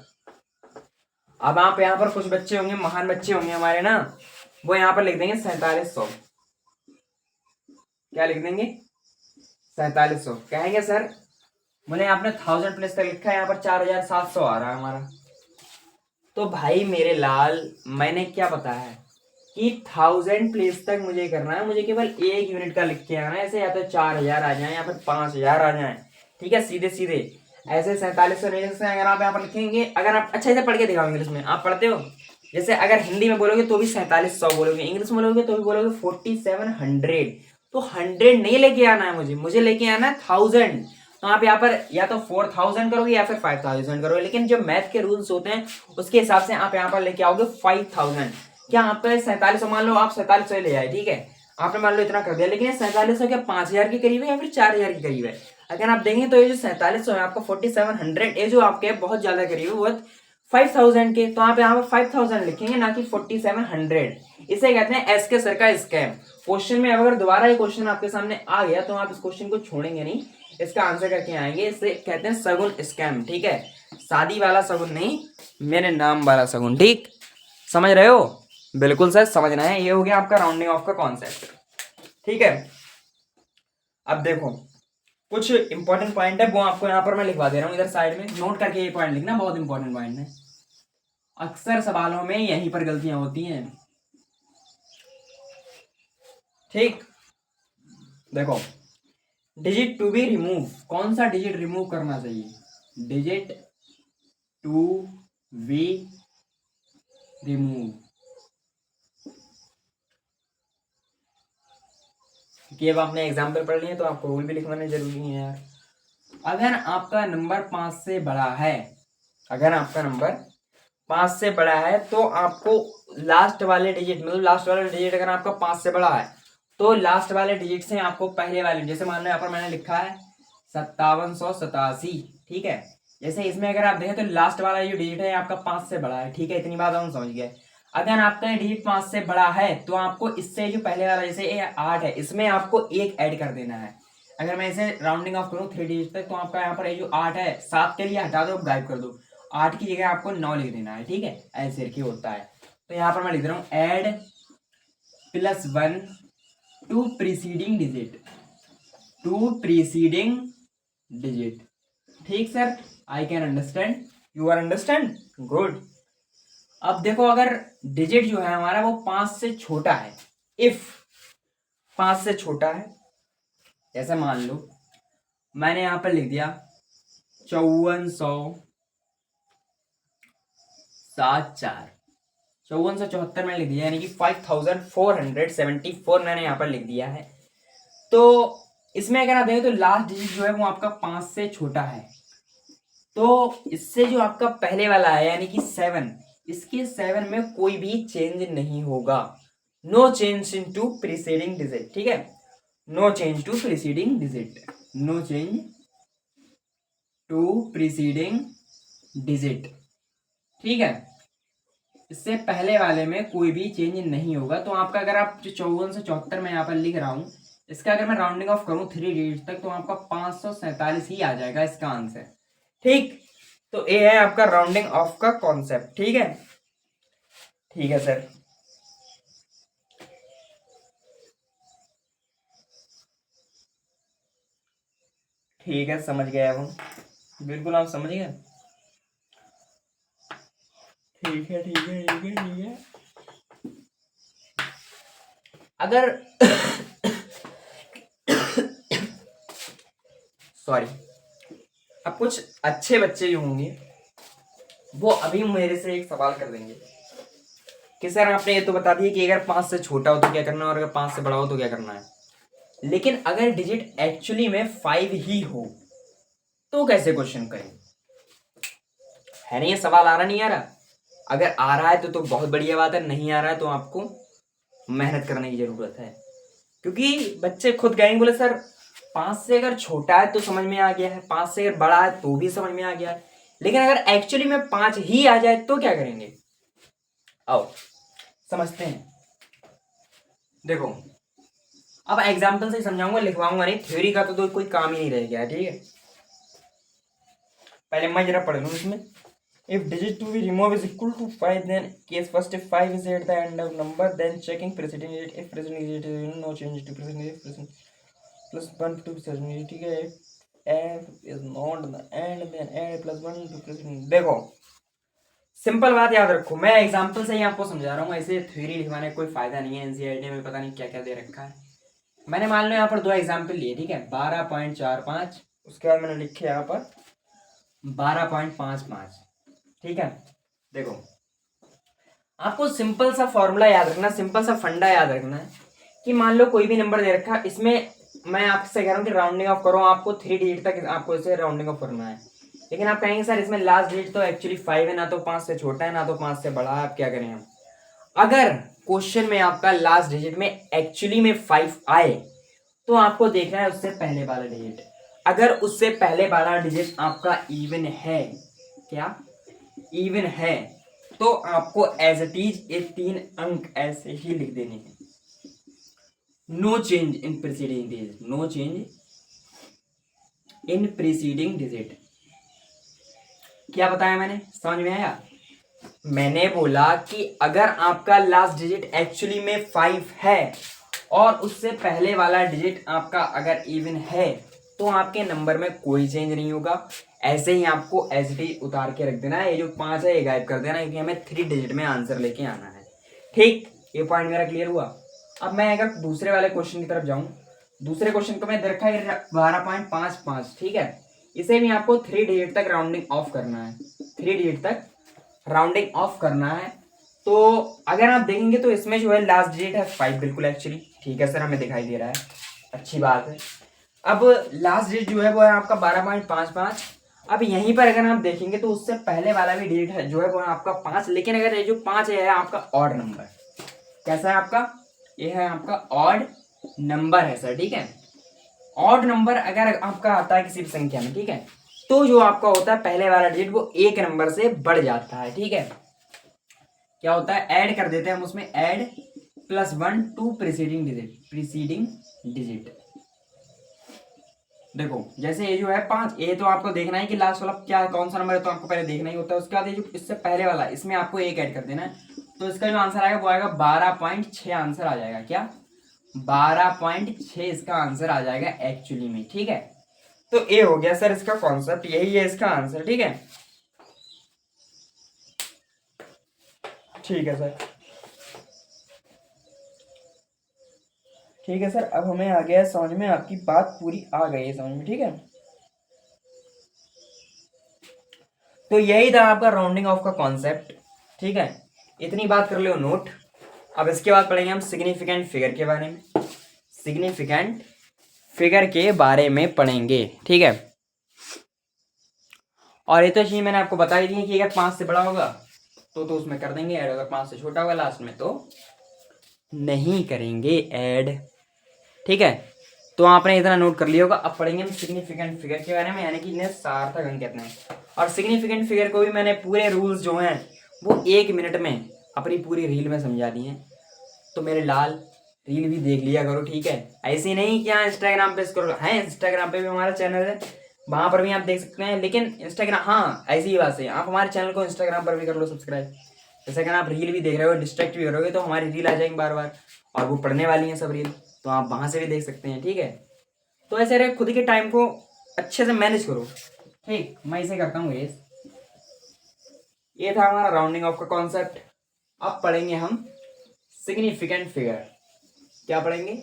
अब आप यहाँ पर कुछ बच्चे होंगे, महान बच्चे होंगे हमारे ना, वो यहाँ पर लिख देंगे 4700। क्या लिख देंगे, 4700। कहेंगे सर मुझे आपने 1000 प्लस तक लिखा है, यहाँ पर 4700 आ रहा है हमारा। तो भाई मेरे लाल, मैंने क्या बताया है कि 1000 प्लेस तक मुझे करना है, मुझे केवल 1 यूनिट का लिख के आना है। ऐसे या तो 4000 आ जाए या फिर 5000 आ जाए, ठीक है, सीधे सीधे ऐसे 4700 नहीं लिख सकते। अगर आप यहाँ पर लिखेंगे, अगर आप अच्छा से पढ़ के दिखाओ, इंग्लिश में आप पढ़ते हो, जैसे अगर हिंदी में बोलोगे तो भी 4700 बोलोगे, इंग्लिश में बोलोगे तो भी बोलोगे 4700। तो 100 नहीं लेके आना है मुझे लेके आना है 1000। तो आप यहाँ पर या तो 4000 करोगे या फिर 5000 करोगे, लेकिन जो मैथ के रूल्स होते हैं उसके हिसाब से आप यहाँ पर लेके आओगे 5000। क्या आपका 4700, मान लो आप 4700 ले आए, ठीक है, आपने मान लो इतना कर दिया, लेकिन 4700 क्या 5000 के करीब है या फिर 4000 के करीब है? अगर आप देखेंगे तो ये जो 4700 है आपका 4700, ये जो आपके बहुत ज्यादा करीब है, वो 5000 के। तो आप यहाँ पर 5000 लिखेंगे ना कि 4700। इसे कहते हैं एस के सर का स्कैम। क्वेश्चन में अगर दोबारा ये क्वेश्चन आपके सामने आ गया तो आप इस क्वेश्चन को छोड़ेंगे नहीं, इसका आंसर करके आएंगे। इसे कहते हैं सगुन स्कैम, ठीक है, शादी वाला सगुन नहीं, मेरे नाम वाला सगुन, ठीक, समझ रहे हो? बिल्कुल सर, समझना है। ये हो गया आपका राउंडिंग ऑफ का कॉन्सेप्ट, ठीक है। अब देखो कुछ इंपॉर्टेंट पॉइंट है, वो आपको यहाँ पर मैं लिखवा दे रहा हूँ, इधर साइड में नोट करके ये पॉइंट लिखना, बहुत इंपॉर्टेंट पॉइंट है। अक्सर सवालों में यहीं पर गलतियां होती हैं, ठीक। देखो, डिजिट टू बी रिमूव, कौन सा डिजिट रिमूव करना चाहिए, डिजिट टू बी रिमूव। क्योंकि अब आपने एग्जाम्पल पढ़ लिए तो आपको रूल भी लिखवाने जरूरी है यार। अगर आपका नंबर 5 से बड़ा है, अगर आपका नंबर 5 से बड़ा है तो आपको लास्ट वाले डिजिट, मतलब लास्ट वाला डिजिट अगर आपका 5 से बड़ा है तो लास्ट वाले डिजिट से आपको पहले वाले, जैसे मान लो यहाँ पर मैंने लिखा है 5787, ठीक है। जैसे इसमें अगर आप देखें तो लास्ट वाला जो डिजिट है आपका 5 से बड़ा है, ठीक है। इतनी बात हम समझ गए। अगर आपका ये डिजिट 5 से बड़ा है तो आपको इससे जो पहले वाला, जैसे ये 8 है, इसमें आपको 1 ऐड कर देना है। अगर मैं इसे राउंडिंग ऑफ करूँ 3 डिजिट तक तो आपका यहाँ पर ये जो 8 है, 7 के लिए हटा दो, गायब कर दो, 8 की जगह आपको 9 लिख देना है, ठीक है। ऐसे करके होता है। तो यहाँ पर मैं लिख रहा हूँ add +1 to preceding digit, to preceding digit. ठीक sir, I can understand, you are understand, good. अब देखो, अगर डिजिट जो है हमारा वो 5 से छोटा है, इफ 5 से छोटा है, जैसे मान लो मैंने यहां पर लिख दिया 5474, 5474 मैंने लिख दिया, यानी कि 5474 मैंने यहाँ पर लिख दिया है। तो इसमें अगर आप देखें तो लास्ट डिजिट जो है वो आपका 5 से छोटा है, तो इससे जो आपका पहले वाला है यानी कि 7, इसके 7 में कोई भी चेंज नहीं होगा। No change in to preceding digit, ठीक है। No change to preceding digit, no change to preceding digit, ठीक है। इससे पहले वाले में कोई भी चेंज नहीं होगा। तो आपका अगर आप जो 54 से 74 में यहाँ पर लिख रहा हूँ, इसका अगर मैं राउंडिंग ऑफ करूँ 3 डिजिट तक तो आपका 547 ही आ जाएगा इसका आंसर, ठीक। तो ये है आपका राउंडिंग ऑफ का कॉन्सेप्ट, ठीक है। ठीक है सर, ठीक है, समझ गए अब हम, बिल्कुल आप समझ गए। ठीक है, ठीक है, ठीक है, ठीक है। अगर सॉरी, अब कुछ अच्छे बच्चे जो होंगे वो अभी मेरे से एक सवाल कर देंगे कि सर आपने ये तो बता दिया कि अगर 5 से छोटा हो तो क्या करना है और अगर 5 से बड़ा हो तो क्या करना है, लेकिन अगर डिजिट एक्चुअली में 5 ही हो तो कैसे क्वेश्चन करें? है नहीं, ये सवाल आ रहा नहीं आ रहा? अगर आ रहा है तो बहुत बढ़िया बात है, नहीं आ रहा है तो आपको मेहनत करने की जरूरत है। क्योंकि बच्चे खुद कहेंगे, बोले सर 5 से अगर छोटा है तो समझ में आ गया है, 5 से अगर बड़ा है तो भी समझ में आ गया है, लेकिन अगर एक्चुअली में 5 ही आ जाए तो क्या करेंगे? आओ समझते हैं। देखो, अब एग्जाम्पल से समझाऊंगा, लिखवाऊंगा नहीं, थ्योरी का तो कोई काम ही नहीं रह गया, ठीक है। पहले मैं जरा पढ़ लूँ इसमें। If digit to be removed is equal to 5, then case first if 5 is at the end of number, then checking preceding digit. If preceding digit is no change to preceding digit, preceding plus 1 to preceding digit, ठीक है। F is not the end, then add +1 to preceding। देखो, simple बात याद रखो, मैं example से ही आपको समझा रहा हूँ, ऐसे थ्योरी लिखवाने का कोई फायदा नहीं है। एनसीईआरटी में पता नहीं क्या क्या दे रखा है। मैंने मान लो यहाँ पर 2 एग्जाम्पल लिए, ठीक है। 12.45, उसके बाद मैंने लिखे यहाँ पर 12.55, ठीक है। देखो, आपको सिंपल सा फॉर्मूला याद रखना, सिंपल सा फंडा याद रखना है कि मान लो कोई भी नंबर दे रखा, इसमें मैं आपसे कह रहा हूँ कि राउंडिंग ऑफ करो, आपको 3 डिजिट तक आपको इसे राउंडिंग ऑफ करना है। लेकिन आप कहेंगे सर इसमें लास्ट डिजिट तो एक्चुअली 5 है, ना तो 5 से छोटा है ना तो 5 से बड़ा है, आप क्या करें हम? अगर क्वेश्चन में आपका लास्ट डिजिट में एक्चुअली में 5 आए तो आपको देखना है उससे पहले वाला डिजिट। अगर उससे पहले वाला डिजिट आपका इवन है, क्या इवन है, तो आपको एज इट इज ये 3 अंक ऐसे ही लिख देने हैं। No change in preceding digit, no change in preceding digit. क्या बताया मैंने, समझ में आया? मैंने बोला कि अगर आपका लास्ट डिजिट एक्चुअली में 5 है और उससे पहले वाला डिजिट आपका अगर इवन है तो आपके नंबर में कोई चेंज नहीं होगा। ऐसे ही आपको एज इट इज उतार के रख देना है, ये जो 5 है ये गायब कर देना है, क्योंकि हमें 3 डिजिट में आंसर लेके आना है, ठीक। ये पॉइंट मेरा क्लियर हुआ। अब मैं अगर दूसरे वाले क्वेश्चन की तरफ जाऊं, दूसरे क्वेश्चन को मैं दे रखा है 12.55, ठीक है। इसे भी आपको 3 डिजिट तक राउंडिंग ऑफ करना है, 3 डिजिट तक राउंडिंग ऑफ करना है। तो अगर आप देखेंगे तो इसमें जो है लास्ट डिजिट है 5, बिल्कुल एक्चुअली, ठीक है सर, हमें दिखाई दे रहा है। अच्छी बात है। अब लास्ट डिजिट जो है वो है आपका 12.55। अब यहीं पर अगर आप देखेंगे तो उससे पहले वाला भी डिजिट है जो है वो है आपका 5, लेकिन अगर ये जो 5 है आपका ऑड नंबर। कैसा है आपका? ये है आपका ऑड नंबर है सर, ठीक है। ऑड नंबर अगर आपका आता है किसी भी संख्या में, ठीक है, तो जो आपका होता है पहले वाला डिजिट वो एक नंबर से बढ़ जाता है, ठीक है। क्या होता है, ऐड कर देते हैं हम उसमें, ऐड +1 टू प्रीसीडिंग डिजिट। देखो जैसे ये जो है 5, ये तो आपको देखना है कि लास्ट वाला क्या कौन सा नंबर है, तो आपको पहले देखना ही होता है। उसके बाद ये जो इससे पहले वाला, इसमें आपको एक ऐड कर देना है, तो इसका जो आंसर आएगा वो आएगा 12.6 आंसर आ जाएगा। क्या? 12.6 इसका आंसर आ जाएगा एक्चुअली में, ठीक है। तो ये हो गया सर इसका कॉन्सेप्ट, यही है इसका आंसर, ठीक है। ठीक है सर, ठीक है सर, अब हमें आ गया समझ में, आपकी बात पूरी आ गई है समझ में, ठीक है। तो यही था आपका राउंडिंग ऑफ का कॉन्सेप्ट, ठीक है। इतनी बात कर लो नोट। अब इसके बाद पढ़ेंगे हम सिग्निफिकेंट फिगर के बारे में, सिग्निफिकेंट फिगर के बारे में पढ़ेंगे, ठीक है। और ये तो चीज मैंने आपको बता ही दी है कि अगर 5 से बड़ा होगा तो उसमें कर देंगे ऐड, अगर 5 से छोटा होगा लास्ट में तो नहीं करेंगे ऐड, ठीक है। तो आपने इतना नोट कर लिया होगा। अब पढ़ेंगे हम सिग्निफिकेंट फिगर के बारे में, यानी कि इन्हें सार्थक अंक कहते हैं। और सिग्निफिकेंट फिगर को भी मैंने पूरे रूल्स जो हैं वो 1 मिनट में अपनी पूरी रील में समझा दिए हैं, तो मेरे लाल रील भी देख लिया करो, ठीक है। ऐसे नहीं कि हाँ इंस्टाग्राम पे स्क्रॉल है, इंस्टाग्राम पे भी हमारा चैनल है, वहां पर भी आप देख सकते हैं, लेकिन इंस्टाग्राम, हाँ ऐसी ही बात है, आप हमारे चैनल को इंस्टाग्राम पर भी कर लो सब्सक्राइब। जैसे अगर आप रील भी देख रहे हो, डिस्ट्रैक्ट भी करोगे तो हमारी रील आ जाएंगी बार बार, और वो पढ़ने वाली है सब रील, तो आप वहां से भी देख सकते हैं, ठीक है। तो ऐसे रहे, खुद के टाइम को अच्छे से मैनेज करो, ठीक। मैं इसे करता हूँ ये था हमारा राउंडिंग ऑफ का कॉन्सेप्ट। अब पढ़ेंगे हम सिग्निफिकेंट फिगर। क्या पढ़ेंगे?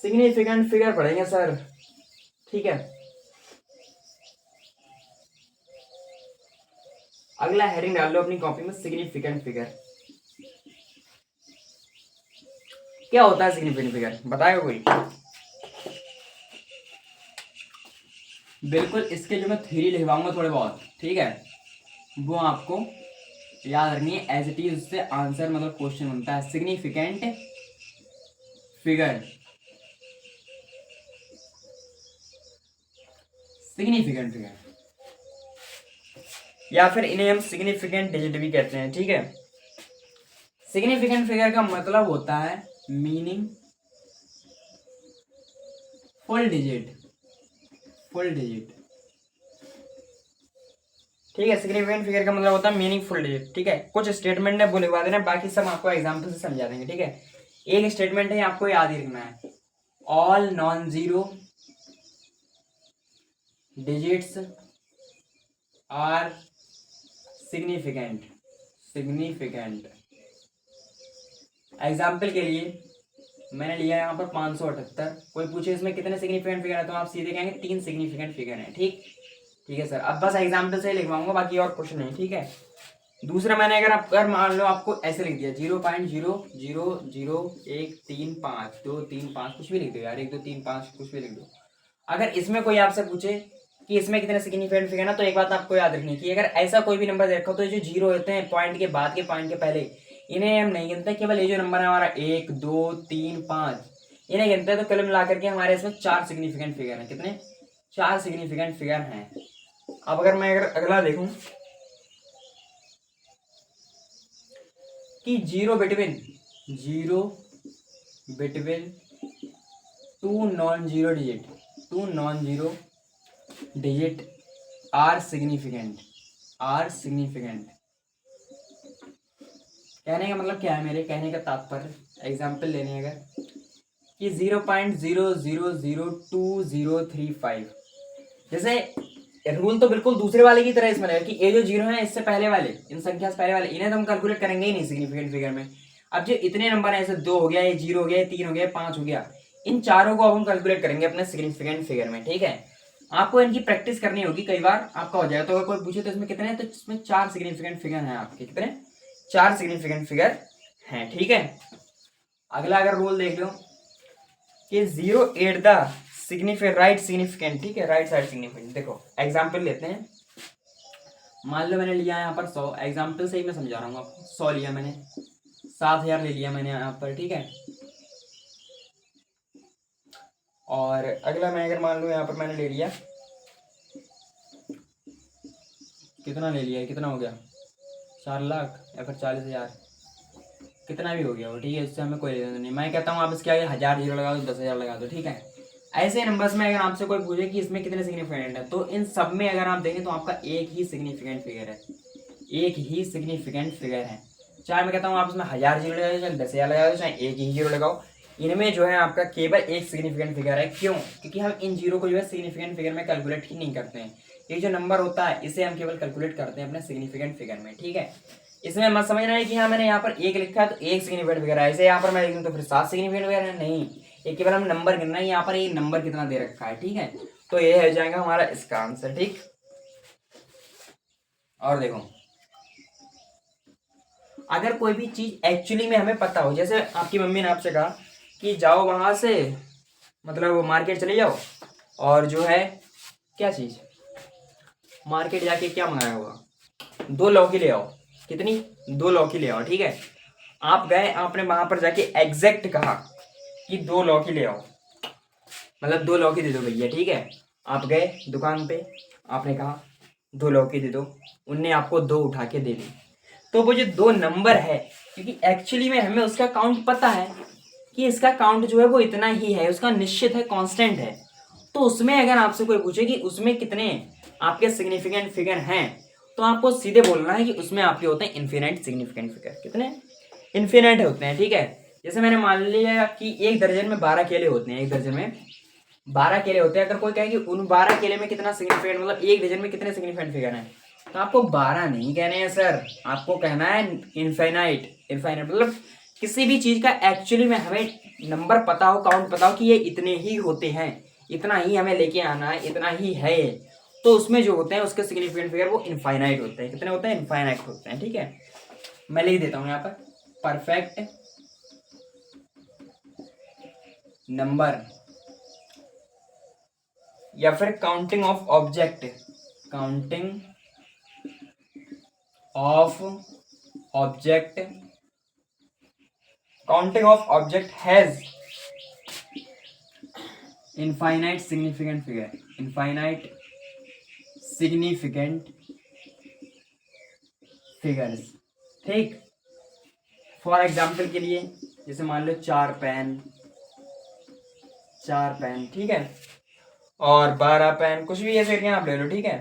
सिग्निफिकेंट फिगर पढ़ेंगे सर, ठीक है। अगला हेडिंग डाल लो अपनी कॉपी में, सिग्निफिकेंट फिगर। क्या होता है सिग्निफिकेंट फिगर, बताएगा कोई? बिल्कुल, इसके जो मैं थ्योरी लिखवाऊंगा थोड़े बहुत, ठीक है, वो आपको याद रखनी है एज इट इज, उससे आंसर मतलब क्वेश्चन बनता है। सिग्निफिकेंट फिगर, सिग्निफिकेंट फिगर, या फिर इन्हें हम सिग्निफिकेंट डिजिट भी कहते हैं, ठीक है। सिग्निफिकेंट फिगर का मतलब होता है meaning full digit, full digit, ठीक है। सिग्निफिकेंट फिगर का मतलब होता है मीनिंगफुल डिजिट, ठीक है। कुछ स्टेटमेंट है वो लिखवा देना, बाकी सब आपको एग्जांपल से समझा देंगे, ठीक है। एक स्टेटमेंट है आपको याद ही रखना है, all non zero digits are significant, significant. Example के लिए मैंने लिया यहाँ पर 578, कोई पूछे इसमें कितने सिग्निफिकेंट फिगर है तो आप सीधे कहेंगे 3 सिग्निफिकेंट फिगर है, ठीक। ठीक है सर, अब बस एग्जाम्पल से ही लिखवाऊंगा, बाकी और कुछ नहीं, ठीक है। दूसरा मैंने अगर मान लो आपको ऐसे लिख दिया 0.000135235 कुछ भी लिख दो यार, 1 2 3 5 कुछ भी लिख दो। अगर इसमें कोई आपसे पूछे कि इसमें कितने सिग्निफिकेंट फिगर ना, तो एक बात आपको याद रखनी है कि अगर ऐसा कोई भी नंबर देखो तो ये जो जीरो होते हैं पॉइंट के बाद के, पॉइंट के पहले, इन्हें हम नहीं गिनते, केवल ये जो नंबर है हमारा 1 2 3 5 इन्हें गिनते हैं। तो कल मिला करके हमारे इसमें 4 सिग्निफिकेंट फिगर हैं। कितने? 4 सिग्निफिकेंट फिगर हैं। अब अगर मैं अगला देखूं कि zero between two non zero digit are significant, कहने का मतलब क्या है, मेरे कहने का तात्पर्य एग्जाम्पल लेने अगर कि 0.000235, जैसे रूल तो बिल्कुल दूसरे वाले की तरह इसमें लगेगा कि ये जो जीरो है इससे पहले वाले, इन संख्या से पहले वाले, इन्हें तो हम कैलकुलेट करेंगे ही नहीं सिग्निफिकेंट फिगर में। अब जो इतने नंबर है, जैसे 2 हो गया, ये 0 हो गया, 3 हो गया, 5 हो गया, इन चारों को अब हम कैलकुलेट करेंगे अपने सिग्निफिकेंट फिगर में, ठीक है। आपको इनकी प्रैक्टिस करनी होगी, कई बार आपका हो जाएगा। तो अगर कोई पूछे तो इसमें कितने हैं, तो इसमें 4 सिग्निफिकेंट फिगर हैं आपके। कितने? 4 सिग्निफिकेंट फिगर हैं, ठीक है। अगला अगर रूल देख लो कि zero at the significant right significant, ठीक है, राइट साइड सिग्निफिकेंट। देखो एग्जाम्पल लेते हैं, मान लो मैंने लिया यहाँ पर 100, एग्जाम्पल से ही मैं समझा रहा हूँ आपको। 100 लिया मैंने, 7,000 ले लिया मैंने यहाँ पर, ठीक है। और अगला मैं अगर मान लो यहाँ पर मैंने ले लिया, कितना ले लिया, कितना हो गया, 4 लाख या फिर 40,000, कितना भी हो गया वो, ठीक है, इससे हमें कोई लेना नहीं। मैं कहता हूँ आप इसके आगे 1000 जीरो लगा दो, 10,000 लगा दो, ठीक है। ऐसे नंबर्स में अगर आपसे कोई पूछे कि इसमें कितने सिग्निफिकेंट है, तो इन सब में अगर आप देखें तो आपका एक ही सिग्निफिकेंट फिगर है, एक ही सिग्निफिकेंट फिगर है। चाहे मैं कहता हूँ आप इसमें 1000 जीरो लगाओ, चाहे 10,000 लगा दो, चाहे एक ही जीरो लगाओ, इनमें जो है आपका केवल एक सिग्निफिकेंट फिगर है। क्यों? क्योंकि हम इन जीरो को जो है सिग्निफिकेंट फिगर में कैलकुलेट ही नहीं करते हैं। ये जो नंबर होता है इसे हम केवल कैलकुलेट करते हैं अपने सिग्निफिकेंट फिगर में, ठीक है। इसमें मत समझना है कि हाँ मैंने यहाँ पर एक लिखा है तो एक सिग्निफिकेंट फिगर है, ऐसे यहाँ पर मैं लिख दूँ तो फिर 7 सिग्निफिकेंट फिगर है, नहीं, ये केवल हम नंबर गिनना है, यहाँ पर एक नंबर कितना दे रखा है, ठीक है। तो ये हो जाएगा हमारा इसका आंसर, ठीक। और देखो अगर कोई भी चीज एक्चुअली में हमें पता हो, जैसे आपकी मम्मी ने आपसे कहा कि जाओ वहां से, मतलब मार्केट चले जाओ और जो है क्या चीज, मार्केट जाके क्या मंगाया होगा, 2 लौकी ले आओ, कितनी, 2 लौकी ले आओ, ठीक है। आप गए, आपने वहां पर जाके एग्जैक्ट कहा कि 2 लौकी ले आओ, मतलब 2 लौकी दे दो भैया, ठीक है। आप गए दुकान पे, आपने कहा 2 लौकी दे दो, उनने आपको 2 उठा के दे दी। तो वो जो 2 नंबर है, क्योंकि एक्चुअली में हमें उसका काउंट पता है कि इसका काउंट जो है वो इतना ही है, उसका निश्चित है, कांस्टेंट है। तो उसमें अगर आपसे कोई पूछे कि उसमें कितने आपके सिग्निफिकेंट फिगर हैं, तो आपको सीधे बोलना है कि उसमें आपके होते हैं इन्फिनाइट सिग्निफिकेंट फिगर, कितने इन्फिनाइट होते हैं, ठीक है। जैसे मैंने मान लिया कि एक दर्जन में 12 केले होते हैं, एक दर्जन में 12 केले होते हैं। अगर कोई कहे कि उन 12 केले में कितना सिग्निफिकेंट, मतलब एक डजन में कितने सिग्निफिकेंट फिगर हैं, तो आपको 12 नहीं कहने हैं सर, आपको कहना है इनफाइनाइट। इनफाइनाइट मतलब किसी भी चीज का एक्चुअली में हमें नंबर पता हो, काउंट पता हो कि ये इतने ही होते हैं, इतना ही हमें लेके आना है, इतना ही है, तो उसमें जो होते हैं उसके सिग्निफिकेंट फिगर वो इनफाइनाइट होते हैं। कितने होते हैं? इनफाइनाइट होते हैं, ठीक है। मैं लिख देता हूँ यहाँ पर, परफेक्ट नंबर या फिर counting of object, counting of object, counting of object has infinite significant figure, infinite significant figures, ठीक। फॉर एग्जाम्पल के लिए जैसे मान लो 4 पेन, 4 पेन, ठीक है, और 12 पेन, कुछ भी ऐसे करके आप ले लो, ठीक है।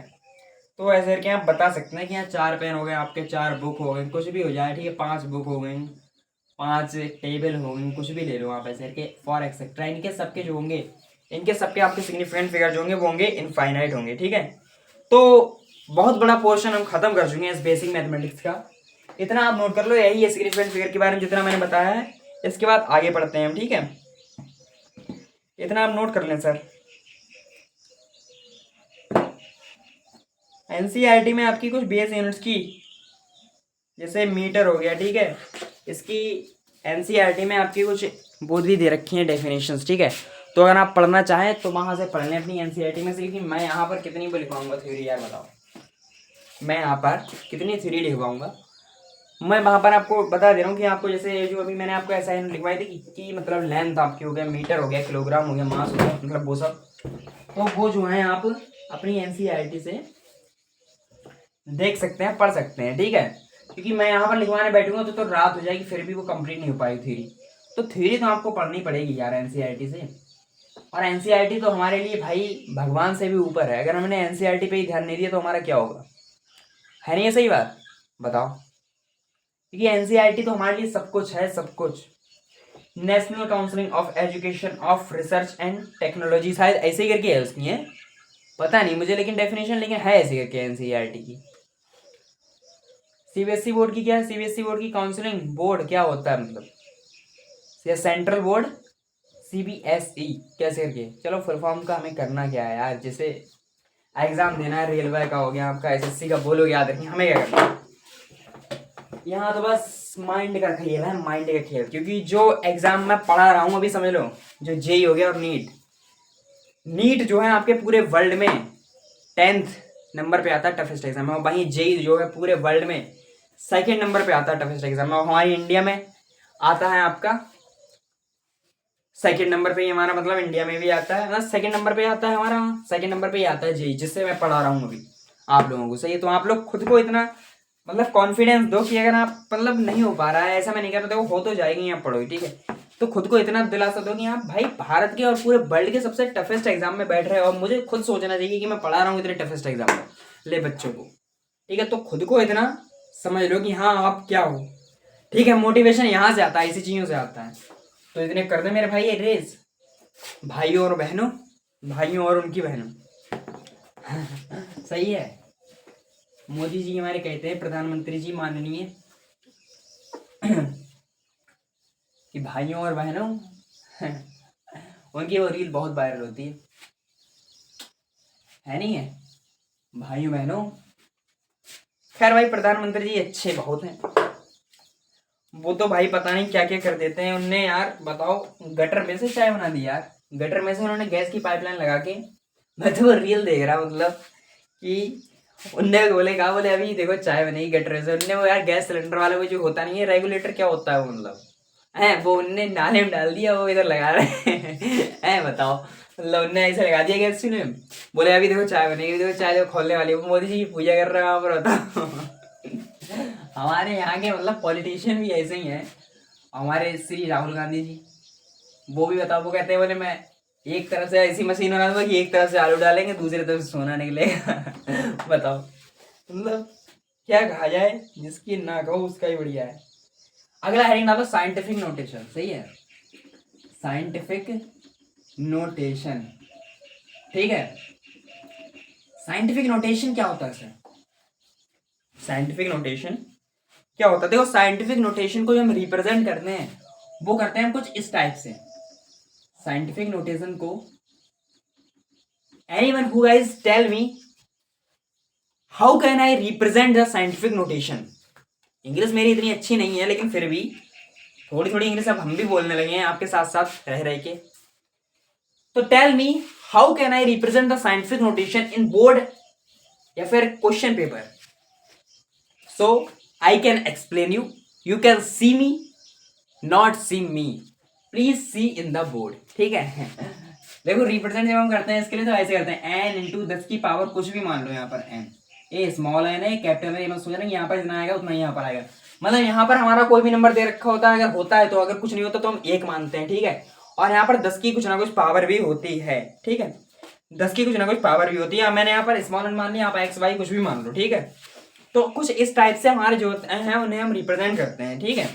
तो ऐसे करके आप बता सकते हैं कि यहाँ 4 पेन हो गए आपके, 4 बुक हो गए, कुछ भी हो जाए, ठीक है, 5 बुक हो गई, 5 टेबल हो गई, कुछ भी ले लो आप ऐसे करके, फॉर एक्सेट्रा। इनके सबके जो होंगे, इनके सबके आपके सिग्निफिकेंट फिगर जो होंगे वो होंगे इनफाइनाइट होंगे, ठीक है। तो बहुत बड़ा पोर्शन हम खत्म कर चुके हैं इस बेसिक मैथमेटिक्स का। इतना आप नोट कर लो, यही है सिग्निफिकेंट फिगर के बारे में जितना मैंने बताया है। इसके बाद आगे बढ़ते हैं हम, ठीक है, इतना आप नोट कर लें सर। एनसीईआरटी में आपकी कुछ बेस यूनिट्स की, जैसे मीटर हो गया, ठीक है, इसकी एनसीईआरटी में आपकी कुछ वो भी दे रखी हैं डेफिनेशंस, ठीक है। तो अगर आप पढ़ना चाहें तो वहां से पढ़ लें अपनी एनसीईआरटी में से, लेकिन मैं यहाँ पर कितनी वो लिखवाऊंगा थ्योरी, यार बताओ, मैं यहाँ पर कितनी थ्योरी लिखवाऊंगा। मैं वहाँ पर आपको बता दे रहा हूँ कि आपको जैसे जो अभी मैंने आपको ऐसा लिखवाई थी कि मतलब लेंथ आपकी हो गया, मीटर हो गया, किलोग्राम हो गया, मास हो गया, मतलब वो सब, तो वो जो है आप अपनी एनसीईआरटी से देख सकते हैं, पढ़ सकते हैं, ठीक है। क्योंकि मैं यहाँ पर लिखवाने बैठूंगा तो रात हो जाएगी, फिर भी वो कंप्लीट नहीं हो पाएगी थ्योरी। तो थ्योरी तो आपको पढ़नी पड़ेगी यार एनसीईआरटी से। और एनसीईआरटी तो हमारे लिए भाई भगवान से भी ऊपर है। अगर हमने एनसीईआरटी पे ही ध्यान नहीं दिया तो हमारा क्या होगा? है नहीं ये सही बात? बताओ। क्योंकि एनसीईआरटी तो हमारे लिए सब कुछ है, सब कुछ। National counselling of education of research and technology, शायद ऐसे ही करके है उसकी, है पता नहीं मुझे, लेकिन डेफिनेशन लेकिन है ऐसे करके एनसीईआरटी की। सीबीएसई बोर्ड की क्या है? सीबीएसई बोर्ड की काउंसलिंग बोर्ड क्या होता है, मतलब सेंट्रल बोर्ड, सीबीएसई कैसे करके, चलो फुल फॉर्म का हमें करना क्या है यार, जैसे एग्जाम देना है, रेलवे का हो गया आपका, एसएससी का, बोलो याद रखिए, हमें क्या करना है यहाँ तो बस माइंड का खेल है, माइंड का खेल। क्योंकि जो एग्जाम में पढ़ा रहा हूँ अभी, समझ लो, जो जेई हो गया और नीट, नीट जो है आपके पूरे वर्ल्ड में 10th नंबर पे आता है टफेस्ट एग्जाम में। वहीं जेई जो है पूरे वर्ल्ड में 2nd नंबर पे आता है टफेस्ट एग्जाम में। और हमारी इंडिया में आता है आपका 2nd नंबर पे ही, हमारा मतलब इंडिया में भी आता है ना, 2nd नंबर पे आता है हमारा, 2nd नंबर पे ही आता है जेई, जिससे मैं पढ़ा रहा हूँ अभी आप लोगों को। सही है, तो आप लोग खुद को इतना मतलब कॉन्फिडेंस दो कि अगर आप मतलब नहीं हो पा रहा है, ऐसा मैं नहीं कर रहा, देखो हो तो जाएगी, आप पढ़ोगे, ठीक है। तो खुद को इतना दिलासा दो कि आप भाई भारत के और पूरे वर्ल्ड के सबसे टफेस्ट एग्जाम में बैठ रहे हो, और मुझे खुद सोचना चाहिए कि मैं पढ़ा रहा हूँ इतने टफेस्ट एग्जाम में ले बच्चों को, ठीक है। तो खुद को इतना समझ लो कि हाँ आप क्या हो, ठीक है। मोटिवेशन यहाँ से आता है, इसी चीज़ों से आता है। तो इतने कर दे मेरे भाई ये रेस, भाइयों और बहनों, भाइयों और उनकी बहनों। सही है। मोदी जी हमारे कहते हैं, प्रधानमंत्री जी माननीय, कि भाइयों और बहनों, उनकी वो रील बहुत वायरल होती है नहीं है, भाइयों बहनों। खैर भाई प्रधानमंत्री जी अच्छे बहुत हैं, वो तो भाई पता नहीं क्या क्या कर देते हैं। उनने यार बताओ गटर में से चाय बना दी यार, गटर में से उन्होंने गैस की पाइपलाइन लगा के, मैं तो रील देख रहा मतलब कि उनने बोले कहा, बोले अभी देखो चाय बनेगी गटर में से। उनने वो यार गैस सिलेंडर वाले वो जो होता नहीं है रेगुलेटर, क्या होता है वो, मतलब है वो, उनने नाले में डाल दिया, वो इधर लगा रहे हैं। बताओ, मतलब उनने ऐसे लगा दिया गैस चूल्हे में, बोले अभी देखो चाय बनेगी, देखो चाय देखो खोलने वाली, वो मोदी जी की पूजा कर रहे हैं वहां पर, बताओ। हमारे यहाँ के मतलब पॉलिटिशियन भी ऐसे ही हैं। हमारे श्री राहुल गांधी जी, वो भी बताओ, वो कहते हैं बोले मैं एक तरफ से ऐसी मशीन बना दूंगा कि एक तरफ से आलू डालेंगे, दूसरी तरफ से सोना निकलेगा। बताओ मतलब क्या कहा जाए, जिसकी ना कहो उसका ही बढ़िया है। अगला हेडिंग डालो साइंटिफिक नोटेशन। सही है, साइंटिफिक नोटेशन, ठीक है। साइंटिफिक नोटेशन क्या होता है सर? साइंटिफिक नोटेशन क्या होता है, देखो साइंटिफिक नोटेशन को जो हम रिप्रेजेंट करते हैं वो करते हैं हम कुछ इस टाइप से। साइंटिफिक नोटेशन को, anyone who guys tell me how can I represent the scientific notation. English मेरी इतनी अच्छी नहीं है, लेकिन फिर भी थोड़ी थोड़ी इंग्लिश अब हम भी बोलने लगे हैं आपके साथ साथ रह रह के। तो tell me how can I represent the scientific notation in board या फिर question paper. So I can explain you, you can see me not see me, please see in the board, ठीक है। देखो रिप्रेजेंट जब हम करते हैं इसके लिए तो ऐसे करते हैं, एन इंटू 10 की पावर कुछ भी मान लो, यहाँ पर एन, ए स्मॉल एन है कैपिटल है, ये मत सोचना यहाँ पर इतना आएगा उतना यहाँ पर आएगा। मतलब यहाँ पर हमारा कोई भी नंबर दे रखा होता है, अगर होता है तो, अगर कुछ नहीं होता तो हम 1 मानते हैं, ठीक है। और यहाँ पर 10 की कुछ ना कुछ पावर भी होती है, ठीक है, 10 की कुछ ना कुछ पावर भी होती है। मैंने यहाँ पर स्मॉल एन मान लिया, आप एक्स वाई कुछ भी मान लो, ठीक है। तो कुछ इस टाइप से हमारे जो हैं उन्हें हम रिप्रेजेंट करते हैं, ठीक है।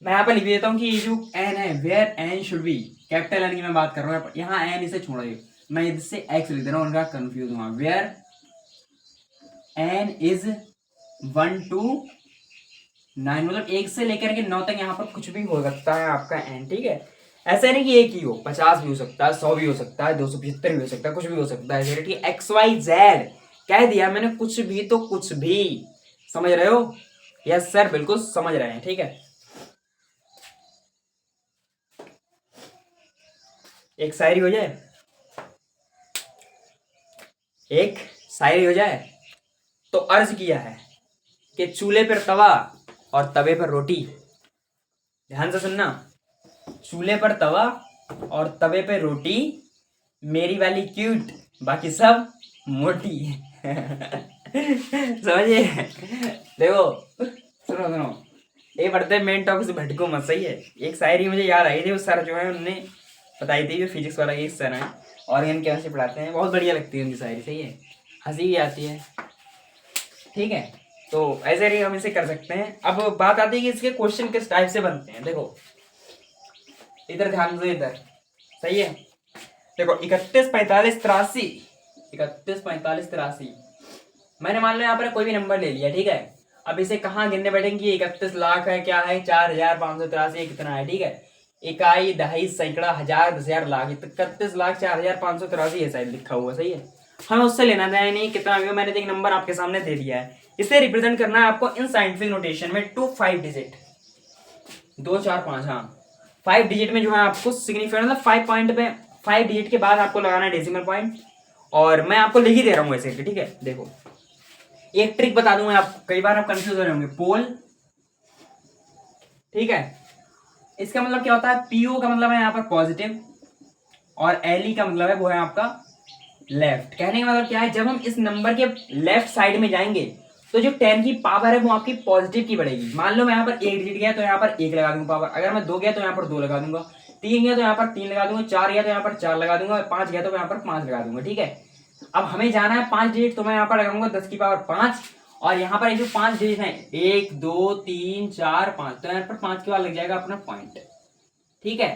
मैं यहाँ पर लिख देता हूँ कि ये जो एन है, where N should be, capital N की मैं बात कर रहा हूँ, यहाँ एन इसे छोड़िए, मैं इससे एक्स लिख दे रहा हूँ, उनका कंफ्यूज हुआ। वेयर एन इज 1 to 9, मतलब 1 से लेकर के 9 तक यहाँ पर कुछ भी हो सकता है आपका एन, ठीक है। ऐसा नहीं कि एक ही हो, 50 भी हो सकता है, 100 भी हो सकता है, 275 भी हो सकता है, कुछ भी हो सकता है। ठीक है, एक्स वाई जेड कह दिया मैंने, कुछ भी तो कुछ भी, समझ रहे हो? यस सर, बिल्कुल समझ रहे हैं, ठीक है। एक शायरी हो जाए, एक शायरी हो जाए। तो अर्ज किया है कि चूल्हे पर तवा और तवे पर रोटी, ध्यान से सुनना, चूल्हे पर तवा और तवे पे रोटी, मेरी वाली क्यूट बाकी सब मोटी। समझिए, देखो सुनो सुनो, ये बढ़ते मेन टॉपिक से भटको मत, सही है। एक शायरी मुझे याद आई थी, उस सर जो है उनने बताई थी, जो फिजिक्स वाला ये सर है, ऑर्गेनिक केमिस्ट्री पढ़ाते हैं, बहुत बढ़िया लगती है उनकी शायरी, सही है, हंसी भी आती है, ठीक है। तो ऐसे ही हम इसे कर सकते हैं। अब बात आती है कि इसके क्वेश्चन किस टाइप से बनते हैं। देखो इधर ध्यान दो, इधर, सही है। देखो 31 45 83, 31 45 83, मैंने मान लो यहाँ पर कोई भी नंबर ले लिया, ठीक है। अब इसे कहाँ गिनने बैठेंगे, 31 लाख है, क्या है, 4583 कितना है, ठीक है। इकाई, दहाई, सैकड़ा, हजार, 10,000, लाख, 31 लाख 4583 है शायद लिखा हुआ, सही है। हमें उससे लेना देना नहीं कितना भी हो, मैंने एक नंबर आपके सामने दे दिया है, इसे रिप्रेजेंट करना है आपको इन साइंटिफिक नोटेशन में टू 5 डिजिट, 2 4 5, हाँ 5 डिजिट में जो है आपको सिग्निफिकेंट मतलब 5 पॉइंट पे 5 डिजिट के बाद आपको लगाना है डेसिमल पॉइंट। और मैं आपको लिख ही दे रहा हूँ ऐसे, ठीक है। देखो एक ट्रिक बता दूंगा आप, कई बार आप कंफ्यूज हो रहे होंगे। पोल, ठीक है, इसका मतलब क्या होता है, पीओ का मतलब है यहाँ पर पॉजिटिव और एलई का मतलब है वो है आपका लेफ्ट। कहने का मतलब क्या है, जब हम इस नंबर के लेफ्ट साइड में जाएंगे तो जो 10 की पावर है वो आपकी पॉजिटिव की बढ़ेगी। मान लो मैं यहाँ पर एक डिजिट गया तो यहाँ पर एक लगा दूंगा पावर, अगर मैं 2 गया तो यहाँ पर 2 लगा दूंगा, 3 गया तो यहाँ पर 3 लगा दूंगा, 4 गया तो यहाँ पर 4 लगा दूंगा, 5 गया तो यहाँ पर 5 लगा दूंगा, ठीक है। अब हमें जाना है 5 डिजिट, तो मैं यहाँ पर लगाऊंगा 10 की पावर 5, और यहाँ पर जो 5 डिजिट है 1 2 3 4 5, तो यहाँ पर 5 के बाद लग जाएगा अपना पॉइंट, ठीक है।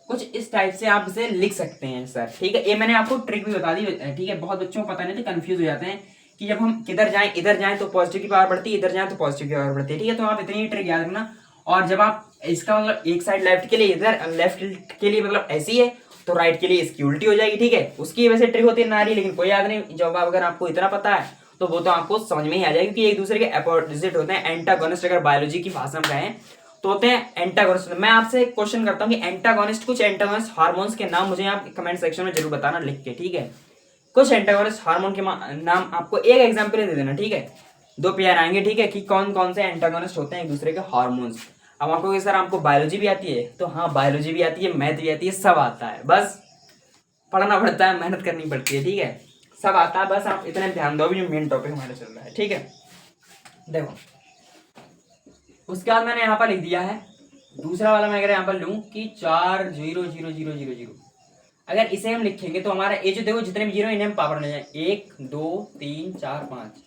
कुछ इस टाइप से आप इसे लिख सकते हैं सर, ठीक है। ये मैंने आपको ट्रिक भी बता दी, ठीक है। बहुत बच्चों को पता नहीं तो कंफ्यूज हो जाते हैं कि जब हम किधर जाएं, इधर जाएं तो पॉजिटिव की पावर बढ़ती है, इधर जाएं तो पॉजिटिव की पावर बढ़ती है, ठीक है। तो आप इतनी ही ट्रिक याद रखना। और जब आप इसका मतलब एक साइड लेफ्ट के लिए, इधर लेफ्ट के लिए मतलब ऐसी है, तो राइट के लिए इसकी उल्टी हो जाएगी, ठीक है। उसकी वैसे ट्रिक होती है नारी, लेकिन कोई याद नहीं। जब अगर आपको इतना पता है तो वो तो आपको समझ में ही आ जाएगा, क्योंकि एक दूसरे के अपोजिट होते हैं। एंटागोनिस्ट अगर बायोलॉजी की भाषा में कहें तो होते हैं एंटागोनिस्ट। मैं आपसे एक क्वेश्चन करता हूं कि एंटागोनिस्ट, कुछ एंटागोनिस्ट हार्मोन्स के नाम मुझे आप कमेंट सेक्शन में जरूर बताना लिख के, ठीक है। कुछ एंटागोनिस्ट हार्मोन के नाम आपको एक एग्जांपल दे देना, ठीक है। 2 पेयर आएंगे, ठीक है, कि कौन कौन से एंटागोनिस्ट होते हैं एक दूसरे के हार्मोन्स। अब आपको कि सर आपको बायोलॉजी भी आती है, तो हाँ बायोलॉजी भी आती है, मैथ भी आती है, सब आता है, बस पढ़ना पड़ता है, मेहनत करनी पड़ती है, ठीक है। सब आता है, बस आप इतने ध्यान दो भी जो मेन टॉपिक हमारा चल रहा है, ठीक है। देखो उसके बाद मैंने यहाँ पर लिख दिया है दूसरा वाला। मैं अगर यहाँ पर लूँ कि 4 0 0 0 0 0, अगर इसे हम लिखेंगे तो हमारा ये जो देखो जितने भी जीरो इन्हें हम पावर ले जाए, 1 2 3 4 5,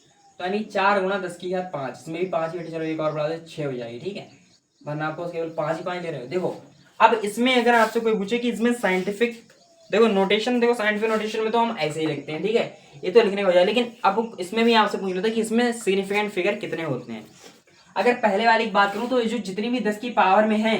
तो यानी 4 गुना 10 की घात 5, इसमें भी 5 ही बेटे, चलो एक और बढ़ा दे 6 हो जाएगी, ठीक है। वरना आपको केवल 5 ही 5 ले रहे हो। देखो अब इसमें अगर आपसे कोई पूछे कि इसमें साइंटिफिक देखो नोटेशन, देखो साइंटिफिक नोटेशन में तो हम ऐसे ही लिखते हैं, ठीक है, ये तो लिखने को हो जाए। लेकिन अब इसमें भी आपसे पूछ रहा था कि इसमें सिग्निफिकेंट फिगर कितने होते हैं। अगर पहले वाली की बात करूं तो ये जो जितनी भी 10 की पावर में है,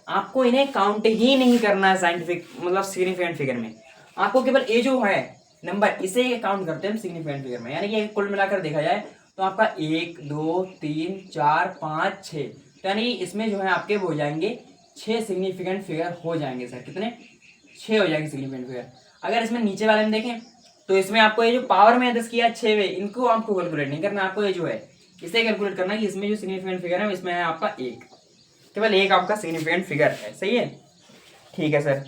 आपको इन्हें काउंट ही नहीं करना है साइंटिफिक मतलब सिग्निफिकेंट फिगर में। आपको केवल ये जो है नंबर, इसे काउंट करते हैं सिग्निफिकेंट फिगर में। यानी कि कुल मिलाकर देखा जाए तो आपका 1 2 3 4 5 6, तो यानी इसमें जो है आपके हो जाएंगे 6 सिग्निफिकेंट फिगर हो जाएंगे सर। कितने? 6 हो जाएंगे सिग्निफिकेंट फिगर। अगर इसमें नीचे वाले में देखें तो इसमें आपको ये जो पावर में 10 किया 6 वे, इनको आपको कैलकुलेट नहीं करना, आपको ये जो है इसे कैलकुलेट करना कि इसमें जो सिग्निफिकेंट फिगर है इसमें है आपका 1, केवल 1 आपका सिग्निफिकेंट फिगर है, सही है। ठीक है सर,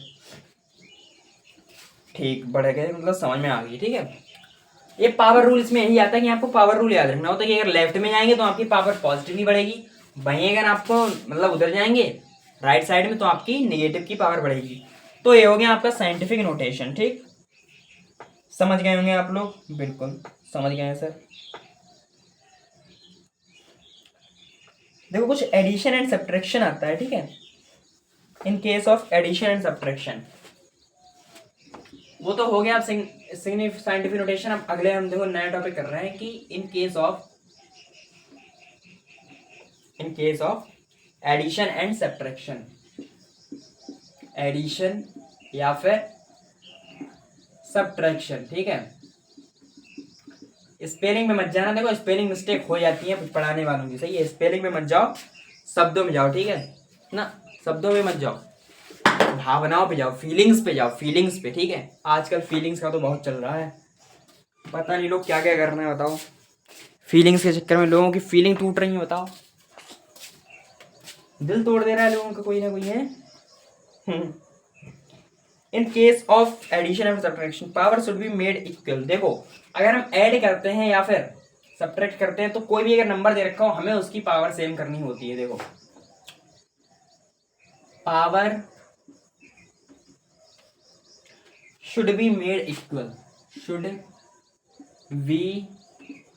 ठीक बढ़ गए, मतलब समझ में आ गई, ठीक है। ये पावर रूल इसमें यही आता है कि आपको पावर रूल याद रखना होता है कि अगर लेफ्ट में जाएंगे तो आपकी पावर पॉजिटिव ही बढ़ेगी, वहीं अगर आपको मतलब उधर जाएंगे राइट साइड में तो आपकी नेगेटिव की पावर बढ़ेगी। तो ये हो गया आपका साइंटिफिक नोटेशन, ठीक। समझ गए होंगे आप लोग, बिल्कुल समझ गए हैं सर। देखो कुछ एडिशन एंड सब्ट्रैक्शन आता है, ठीक है। In case of addition and subtraction वो तो हो गया आप साइंटिफिक नोटेशन। अब अगले हम देखो नया टॉपिक कर रहे हैं कि in case of addition and subtraction, addition या फिर सब्ट्रैक्शन, ठीक है। स्पेलिंग में मत जाना, देखो स्पेलिंग मिस्टेक हो जाती है पढ़ाने वालों की, सही है। स्पेलिंग में मत जाओ, शब्दों में जाओ, ठीक है ना। शब्दों में मत जाओ, भावनाओं पे जाओ, फीलिंग्स पे जाओ, फीलिंग्स पे, ठीक है। आजकल फीलिंग्स का तो बहुत चल रहा है, पता नहीं लोग क्या क्या कर रहे हैं, बताओ। फीलिंग्स के चक्कर में लोगों की फीलिंग टूट रही है, बताओ। दिल तोड़ दे रहा है लोगों का कोई ना कोई है। In case of addition and subtraction power should be made equal. देखो अगर हम ऐड करते हैं या फिर सब्ट्रैक्ट करते हैं तो कोई भी अगर नंबर दे रखा हो हमें उसकी पावर सेम करनी होती है। देखो power should be made equal, should be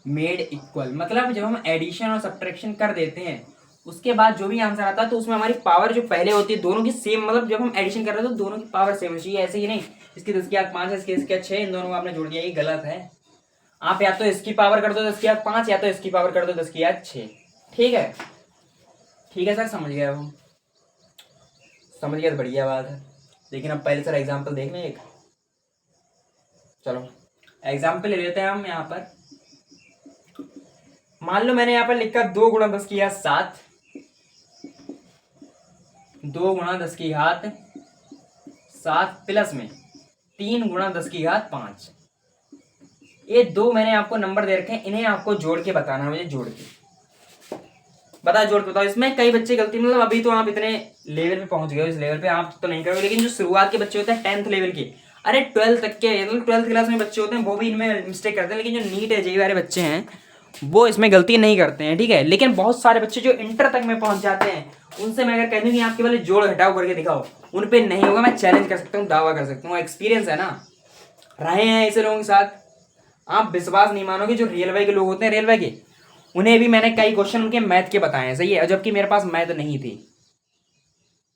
made equal मतलब जब हम एडिशन और सब्ट्रैक्शन कर देते हैं उसके बाद जो भी आंसर आता है तो उसमें हमारी पावर जो पहले होती है दोनों की सेम, मतलब जब हम एडिशन कर रहे हैं तो दोनों की पावर सेम होनी चाहिए। ऐसे ही नहीं इसकी 10 की घात 5 है, इसकी 10 की घात 6, इन दोनों को आपने जोड़ दिया, ये गलत है। आप या तो इसकी पावर कर दो 10 की घात 5 या तो इसकी पावर कर दो 10 की घात 6, ठीक है। ठीक है सर, समझ गया, हम समझ गया तो बढ़िया बात है। लेकिन अब पहले सर एग्जाम्पल देख लें एक, चलो एग्जाम्पल ले लेते हैं हम यहाँ पर। मान लो मैंने यहाँ पर लिखा 2 गुणा 10 की घात 7, 2 गुणा 10 की घात 7 प्लस में 3 गुणा 10 की घात 5। ये दो मैंने आपको नंबर दे रखे हैं, इन्हें आपको जोड़ के बताना है मुझे, जोड़ के बता, जोड़ के बताओ। इसमें कई बच्चे गलती, मतलब अभी तो आप इतने लेवल पे पहुंच गए हो, इस लेवल पे आप तो नहीं करोगे, लेकिन जो शुरुआत के बच्चे होते हैं 10th लेवल के, अरे 12th तक के, मतलब 12th क्लास में बच्चे होते हैं, वो भी इनमें मिस्टेक करते हैं। लेकिन जो नीट है जेईई वाले बच्चे हैं वो इसमें गलती नहीं करते हैं, ठीक है। लेकिन बहुत सारे बच्चे जो इंटर तक में पहुंच जाते हैं, उनसे मैं अगर कह दूं कि आपके वाले जोड़ घटाव करके दिखाओ, उन पे नहीं होगा। मैं चैलेंज कर सकता हूँ, दावा कर सकता हूँ, एक्सपीरियंस है ना, रहे हैं ऐसे लोगों के साथ। आप विश्वास नहीं मानोगे, जो रेलवे के लोग होते हैं, रेलवे के, उन्हें भी मैंने कई क्वेश्चन उनके मैथ के बताए हैं, सही है, जबकि मेरे पास मैथ नहीं थी।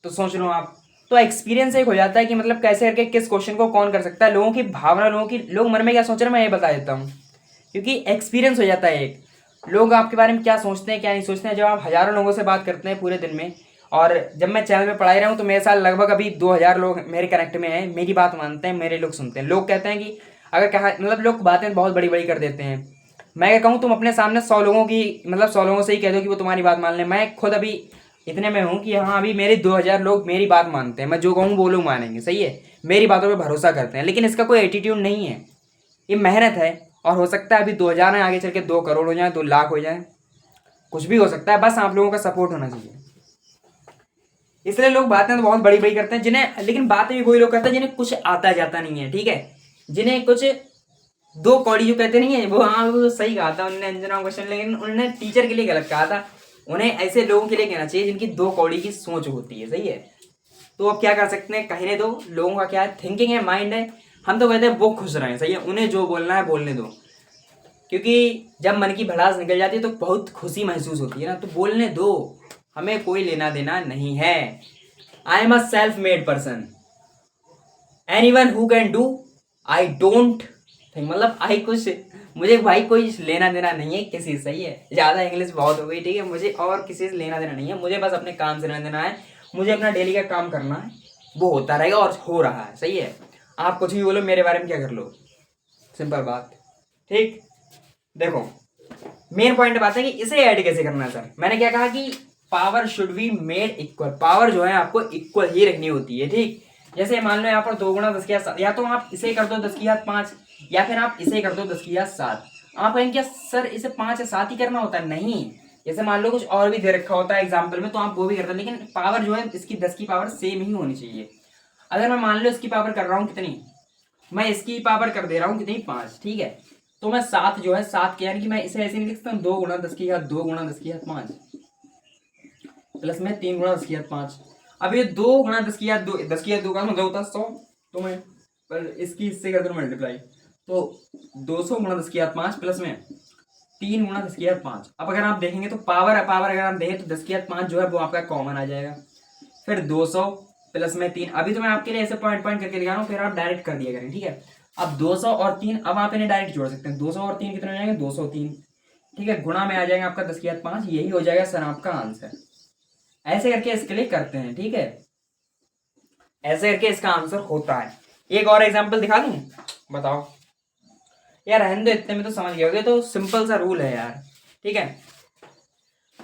तो सोच लो आप, तो एक्सपीरियंस एक हो जाता है कि मतलब कैसे करके किस क्वेश्चन को कौन कर सकता है। लोगों की भावना, लोग मन में क्या सोच रहे हैं, मैं ये बता देता हूँ, क्योंकि एक्सपीरियंस हो जाता है एक, लोग आपके बारे में क्या सोचते हैं क्या नहीं सोचते हैं। जब आप हजारों लोगों से बात करते हैं पूरे दिन में, और जब मैं चैनल में पढ़ाई रहा हूँ तो मेरे साथ लगभग अभी 2000 लोग मेरे कनेक्ट में हैं, मेरी बात मानते हैं, मेरे लोग सुनते हैं। लोग कहते हैं कि अगर कहा, मतलब लोग बातें बहुत बड़ी बड़ी कर देते हैं। मैं क्या कहूँ, तुम अपने सामने 100 लोगों की, मतलब 100 लोगों से ही कह दो कि वो तुम्हारी बात मान लें। मैं खुद अभी इतने में हूँ कि हाँ, अभी मेरे 2000 लोग मेरी बात मानते हैं, मैं जो कहूँ वो लोग मानेंगे, सही है, मेरी बातों पर भरोसा करते हैं। लेकिन इसका कोई एटीट्यूड नहीं है, ये मेहनत है। और हो सकता है अभी 2000 है, आगे चल के 2 करोड़ हो जाए, 2 लाख हो जाए, कुछ भी हो सकता है, बस आप लोगों का सपोर्ट होना चाहिए। इसलिए लोग बातें तो बहुत बड़ी बड़ी करते हैं जिन्हें, लेकिन बातें भी वही लोग करते हैं जिन्हें कुछ आता जाता नहीं है, ठीक है, जिन्हें कुछ दो कौड़ी जो कहते नहीं है वो, हाँ वो सही कहा था उन्होंने अंजना क्वेश्चन, लेकिन उन्होंने टीचर के लिए गलत कहा था। उन्हें ऐसे लोगों के लिए कहना चाहिए जिनकी 2 कौड़ी की सोच होती है, सही है। तो अब क्या कर सकते हैं, कहने दो, लोगों का क्या है, थिंकिंग है, माइंड है। हम तो कहते हैं वो खुश रहें, सही है, उन्हें जो बोलना है बोलने दो, क्योंकि जब मन की भड़ास निकल जाती है तो बहुत खुशी महसूस होती है ना, तो बोलने दो, हमें कोई लेना देना नहीं है। I am a self made person, anyone who can do, I don't think, मतलब आई कुछ, मुझे भाई कोई लेना देना नहीं है किसी से, सही है, ज्यादा इंग्लिश बहुत हो गई, ठीक है, मुझे और किसी से लेना देना नहीं है, मुझे बस अपने काम से लेना देना है, मुझे अपना डेली का काम करना है, वो होता रहेगा और हो रहा है, सही है। आप कुछ भी बोलो मेरे बारे में, क्या कर लो, सिंपल बात, ठीक। देखो, मेन पॉइंट बात है कि इसे ऐड कैसे करना है सर। मैंने क्या कहा कि power should be made equal, power जो है आपको इक्वल ही रखनी होती है, ठीक। जैसे मान लो यहाँ पर 2 गुणा 10 की घात 7, या तो आप इसे कर दो 10 की घात 5, या फिर आप इसे कर दो 10 की घात 7। आप कहेंगे क्या सर इसे 5 या 7 ही करना होता है, नहीं, जैसे मान लो कुछ और भी दे रखा होता है एग्जाम्पल में तो आप वो भी करते हैं, लेकिन पावर जो है इसकी 10 की पावर सेम ही होनी चाहिए। अगर मैं मान लो इसकी पावर कर रहा हूँ कितनी, मैं इसकी पावर कर दे रहा हूँ कितनी, 5, ठीक है, तो मैं 7 जो है 7 के, यानी कि मैं इसे ऐसे नहीं लिख सकता हूँ 2 गुणा 10 की घात 2 गुणा 10 की घात 5 प्लस में 3 गुणा 10 की घात 5। अब ये 2 गुणा 10 की घात 2, 10 की घात 2 का मतलब होता है 100, तो मैं पर इसकी इससे कर दूँ मल्टीप्लाई, तो 200 गुणा 10 की घात 5 प्लस में 3 गुणा 10 की घात 5। अब अगर आप देखेंगे तो पावर अगर आप देखें तो 10 की घात 5 जो है वो आपका कॉमन आ जाएगा, फिर 200 प्लस में 3, अभी तो मैं आपके लिए ऐसे पॉइंट पॉइंट करके दिखा रहा हूँ, फिर आप डायरेक्ट कर दिया करें, ठीक है। अब 200 और 3, अब आप इन्हें डायरेक्ट जोड़ सकते हैं, 200 और 3 कितने हो जाएंगे, 203, ठीक है, गुणा में आ जाएगा आपका 10 की घात 5, यही हो जाएगा सर आपका आंसर। ऐसे करके इसके लिए करते हैं, ठीक है, ऐसे करके इसका आंसर होता है। एक और एग्जाम्पल दिखा दूं, बताओ यार, रहने दो, इतने में तो समझ गए होगे, तो सिंपल सा रूल है यार, ठीक है।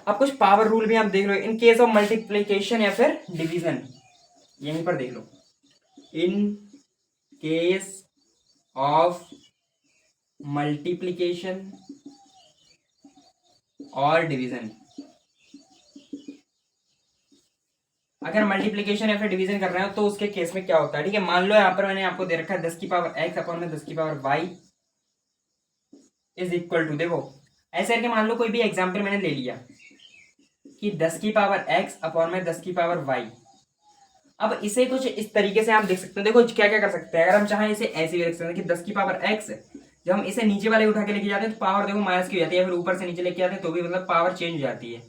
अब कुछ पावर रूल भी आप देख लो, इन केस ऑफ मल्टीप्लीकेशन या फिर डिवीजन, यहीं पर देख लो, इन केस ऑफ मल्टीप्लीकेशन और डिवीजन, अगर मल्टीप्लीकेशन या फिर डिवीजन कर रहे हो तो उसके केस में क्या होता है, ठीक है। मान लो यहाँ पर मैंने आपको दे रखा है 10 की पावर x अपॉन में 10 की power y is equal to, देखो ऐसे करके मान लो कोई भी एग्जाम्पल मैंने ले लिया कि 10 की पावर x अपॉन में 10 की पावर y। अब इसे कुछ इस तरीके से आप देख सकते हैं, देखो क्या क्या कर सकते हैं, अगर हम चाहें इसे ऐसे भी देख सकते हैं कि 10 की पावर x, जब हम इसे नीचे वाले उठा के लेके जाते हैं तो पावर देखो माइनस की हो जाती है, फिर ऊपर से नीचे लेके आते हैं तो भी मतलब पावर चेंज हो जाती है,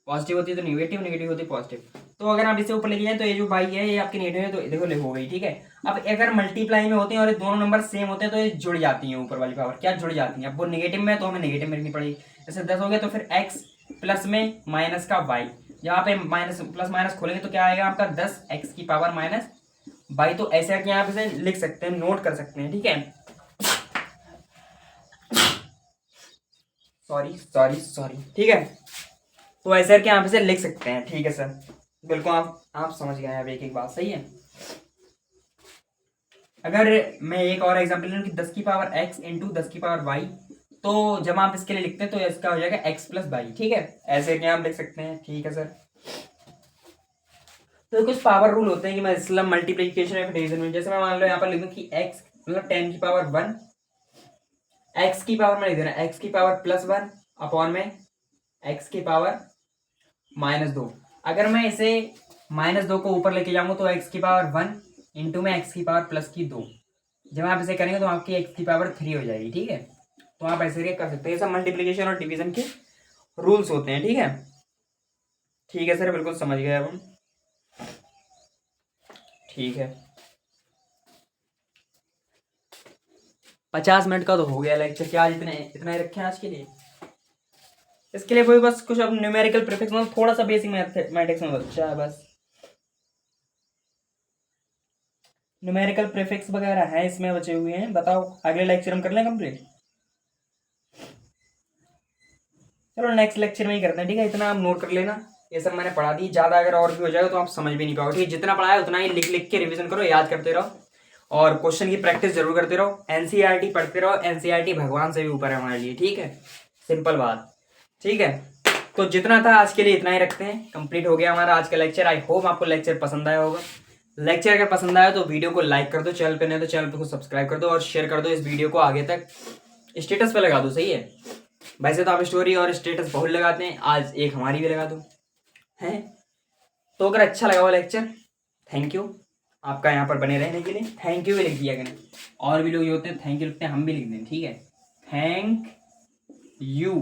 पॉजिटिव होती है तो नेगेटिव, नेगेटिव होती है पॉजिटिव। तो अगर आप इसे ऊपर लेके जाए तो ये जो बाई है ये आपकी नेगेटिव है, तो देखो हो गई, ठीक है। अब अगर मल्टीप्लाई में होते हैं और ये दोनों नंबर सेम होते हैं तो ये जुड़ जाती हैं, ऊपर वाली पावर क्या जुड़ जाती है, अब वो नेगेटिव में तो हमें नेगेटिव में रखनी पड़ेगी। जैसे 10 हो गया तो फिर x प्लस में माइनस का y, यहाँ पे माइनस प्लस माइनस खोलेंगे तो क्या आएगा आपका 10x की पावर माइनस y। तो ऐसे करके आप इसे लिख सकते हैं, नोट कर सकते हैं, ठीक है। सॉरी, ठीक है। तो ऐसे करके आप इसे लिख सकते हैं, ठीक है सर। बिल्कुल आप समझ गए अब एक एक बात, सही है। अगर मैं एक और एग्जांपल लूँ कि 10 की पावर x इंटू 10 की पावर y, तो जब आप इसके लिए लिखते हैं तो इसका हो जाएगा x प्लस वाई, ठीक है। ऐसे क्या आप लिख सकते हैं, ठीक है सर। तो कुछ पावर रूल होते हैं कि मतलब मल्टीप्लीकेशन या डिवीजन में, जैसे मैं मान लो यहाँ पर लिख दूँ कि x मतलब 10 की पावर 1, x की पावर में लिख देना x की पावर प्लस 1 अपॉन में x की पावर -2। अगर मैं इसे -2 को ऊपर लेके जाऊंगा तो x की पावर 1 इंटू में x की पावर प्लस की 2। जब आप इसे करेंगे तो आपकी x की पावर 3 हो जाएगी, ठीक है। तो आप ऐसे कर सकते हैं, ये सब मल्टीप्लीकेशन और डिवीजन के रूल्स होते हैं, ठीक है। ठीक है सर, बिल्कुल समझ गए अब हम, ठीक है। 50 मिनट का तो हो गया लेक्चर, क्या आज इतना ही रखे हैं आज के लिए। इसके लिए कोई बस कुछ अब न्यूमेरिकल प्रीफिक्स मतलब थोड़ा सा बेसिक मैथमेटिक्स में बच्चा है बस, न्यूमेरिकल प्रीफिक्स वगैरह है इसमें बचे हुए हैं। बताओ अगले लेक्चर हम कर लें कंप्लीट। चलो नेक्स्ट लेक्चर में ही करते हैं, ठीक है। इतना आप नोट कर लेना, ये सब मैंने पढ़ा दी। ज़्यादा अगर और भी हो जाएगा तो आप समझ भी नहीं पाओगे, ठीक है। जितना पढ़ा है उतना ही लिख लिख के रिवीजन करो, याद करते रहो और क्वेश्चन की प्रैक्टिस जरूर करते रहो। एनसीईआरटी पढ़ते रहो, एनसीईआरटी भगवान से भी ऊपर है हमारे लिए, ठीक है। सिंपल बात, ठीक है। तो जितना था आज के लिए इतना ही रखते हैं, कंप्लीट हो गया हमारा आज का लेक्चर। आई होप आपको लेक्चर पसंद आया होगा। लेक्चर अगर पसंद आया तो वीडियो को लाइक कर दो, चैनल पे नहीं तो चैनल को सब्सक्राइब कर दो और शेयर कर दो इस वीडियो को आगे तक, स्टेटस पे लगा दो, सही है। वैसे तो आप स्टोरी और स्टेटस बहुत लगाते हैं, आज एक हमारी भी लगा दो, हैं। तो अगर अच्छा लगा हुआ लेक्चर, थैंक यू आपका यहाँ पर बने रहने के लिए। थैंक यू भी लिख दिया करें, और भी लोग ये होते हैं थैंक यू लिखते हैं, हम भी लिख दें, ठीक है। थैंक यू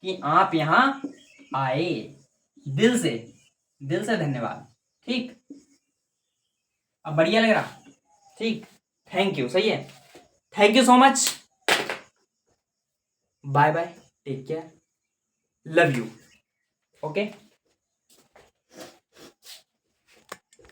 कि आप यहाँ आए, दिल से धन्यवाद, ठीक। अब बढ़िया लग रहा, ठीक। थैंक यू, सही है। Thank you so much, bye bye, take care, love you, okay.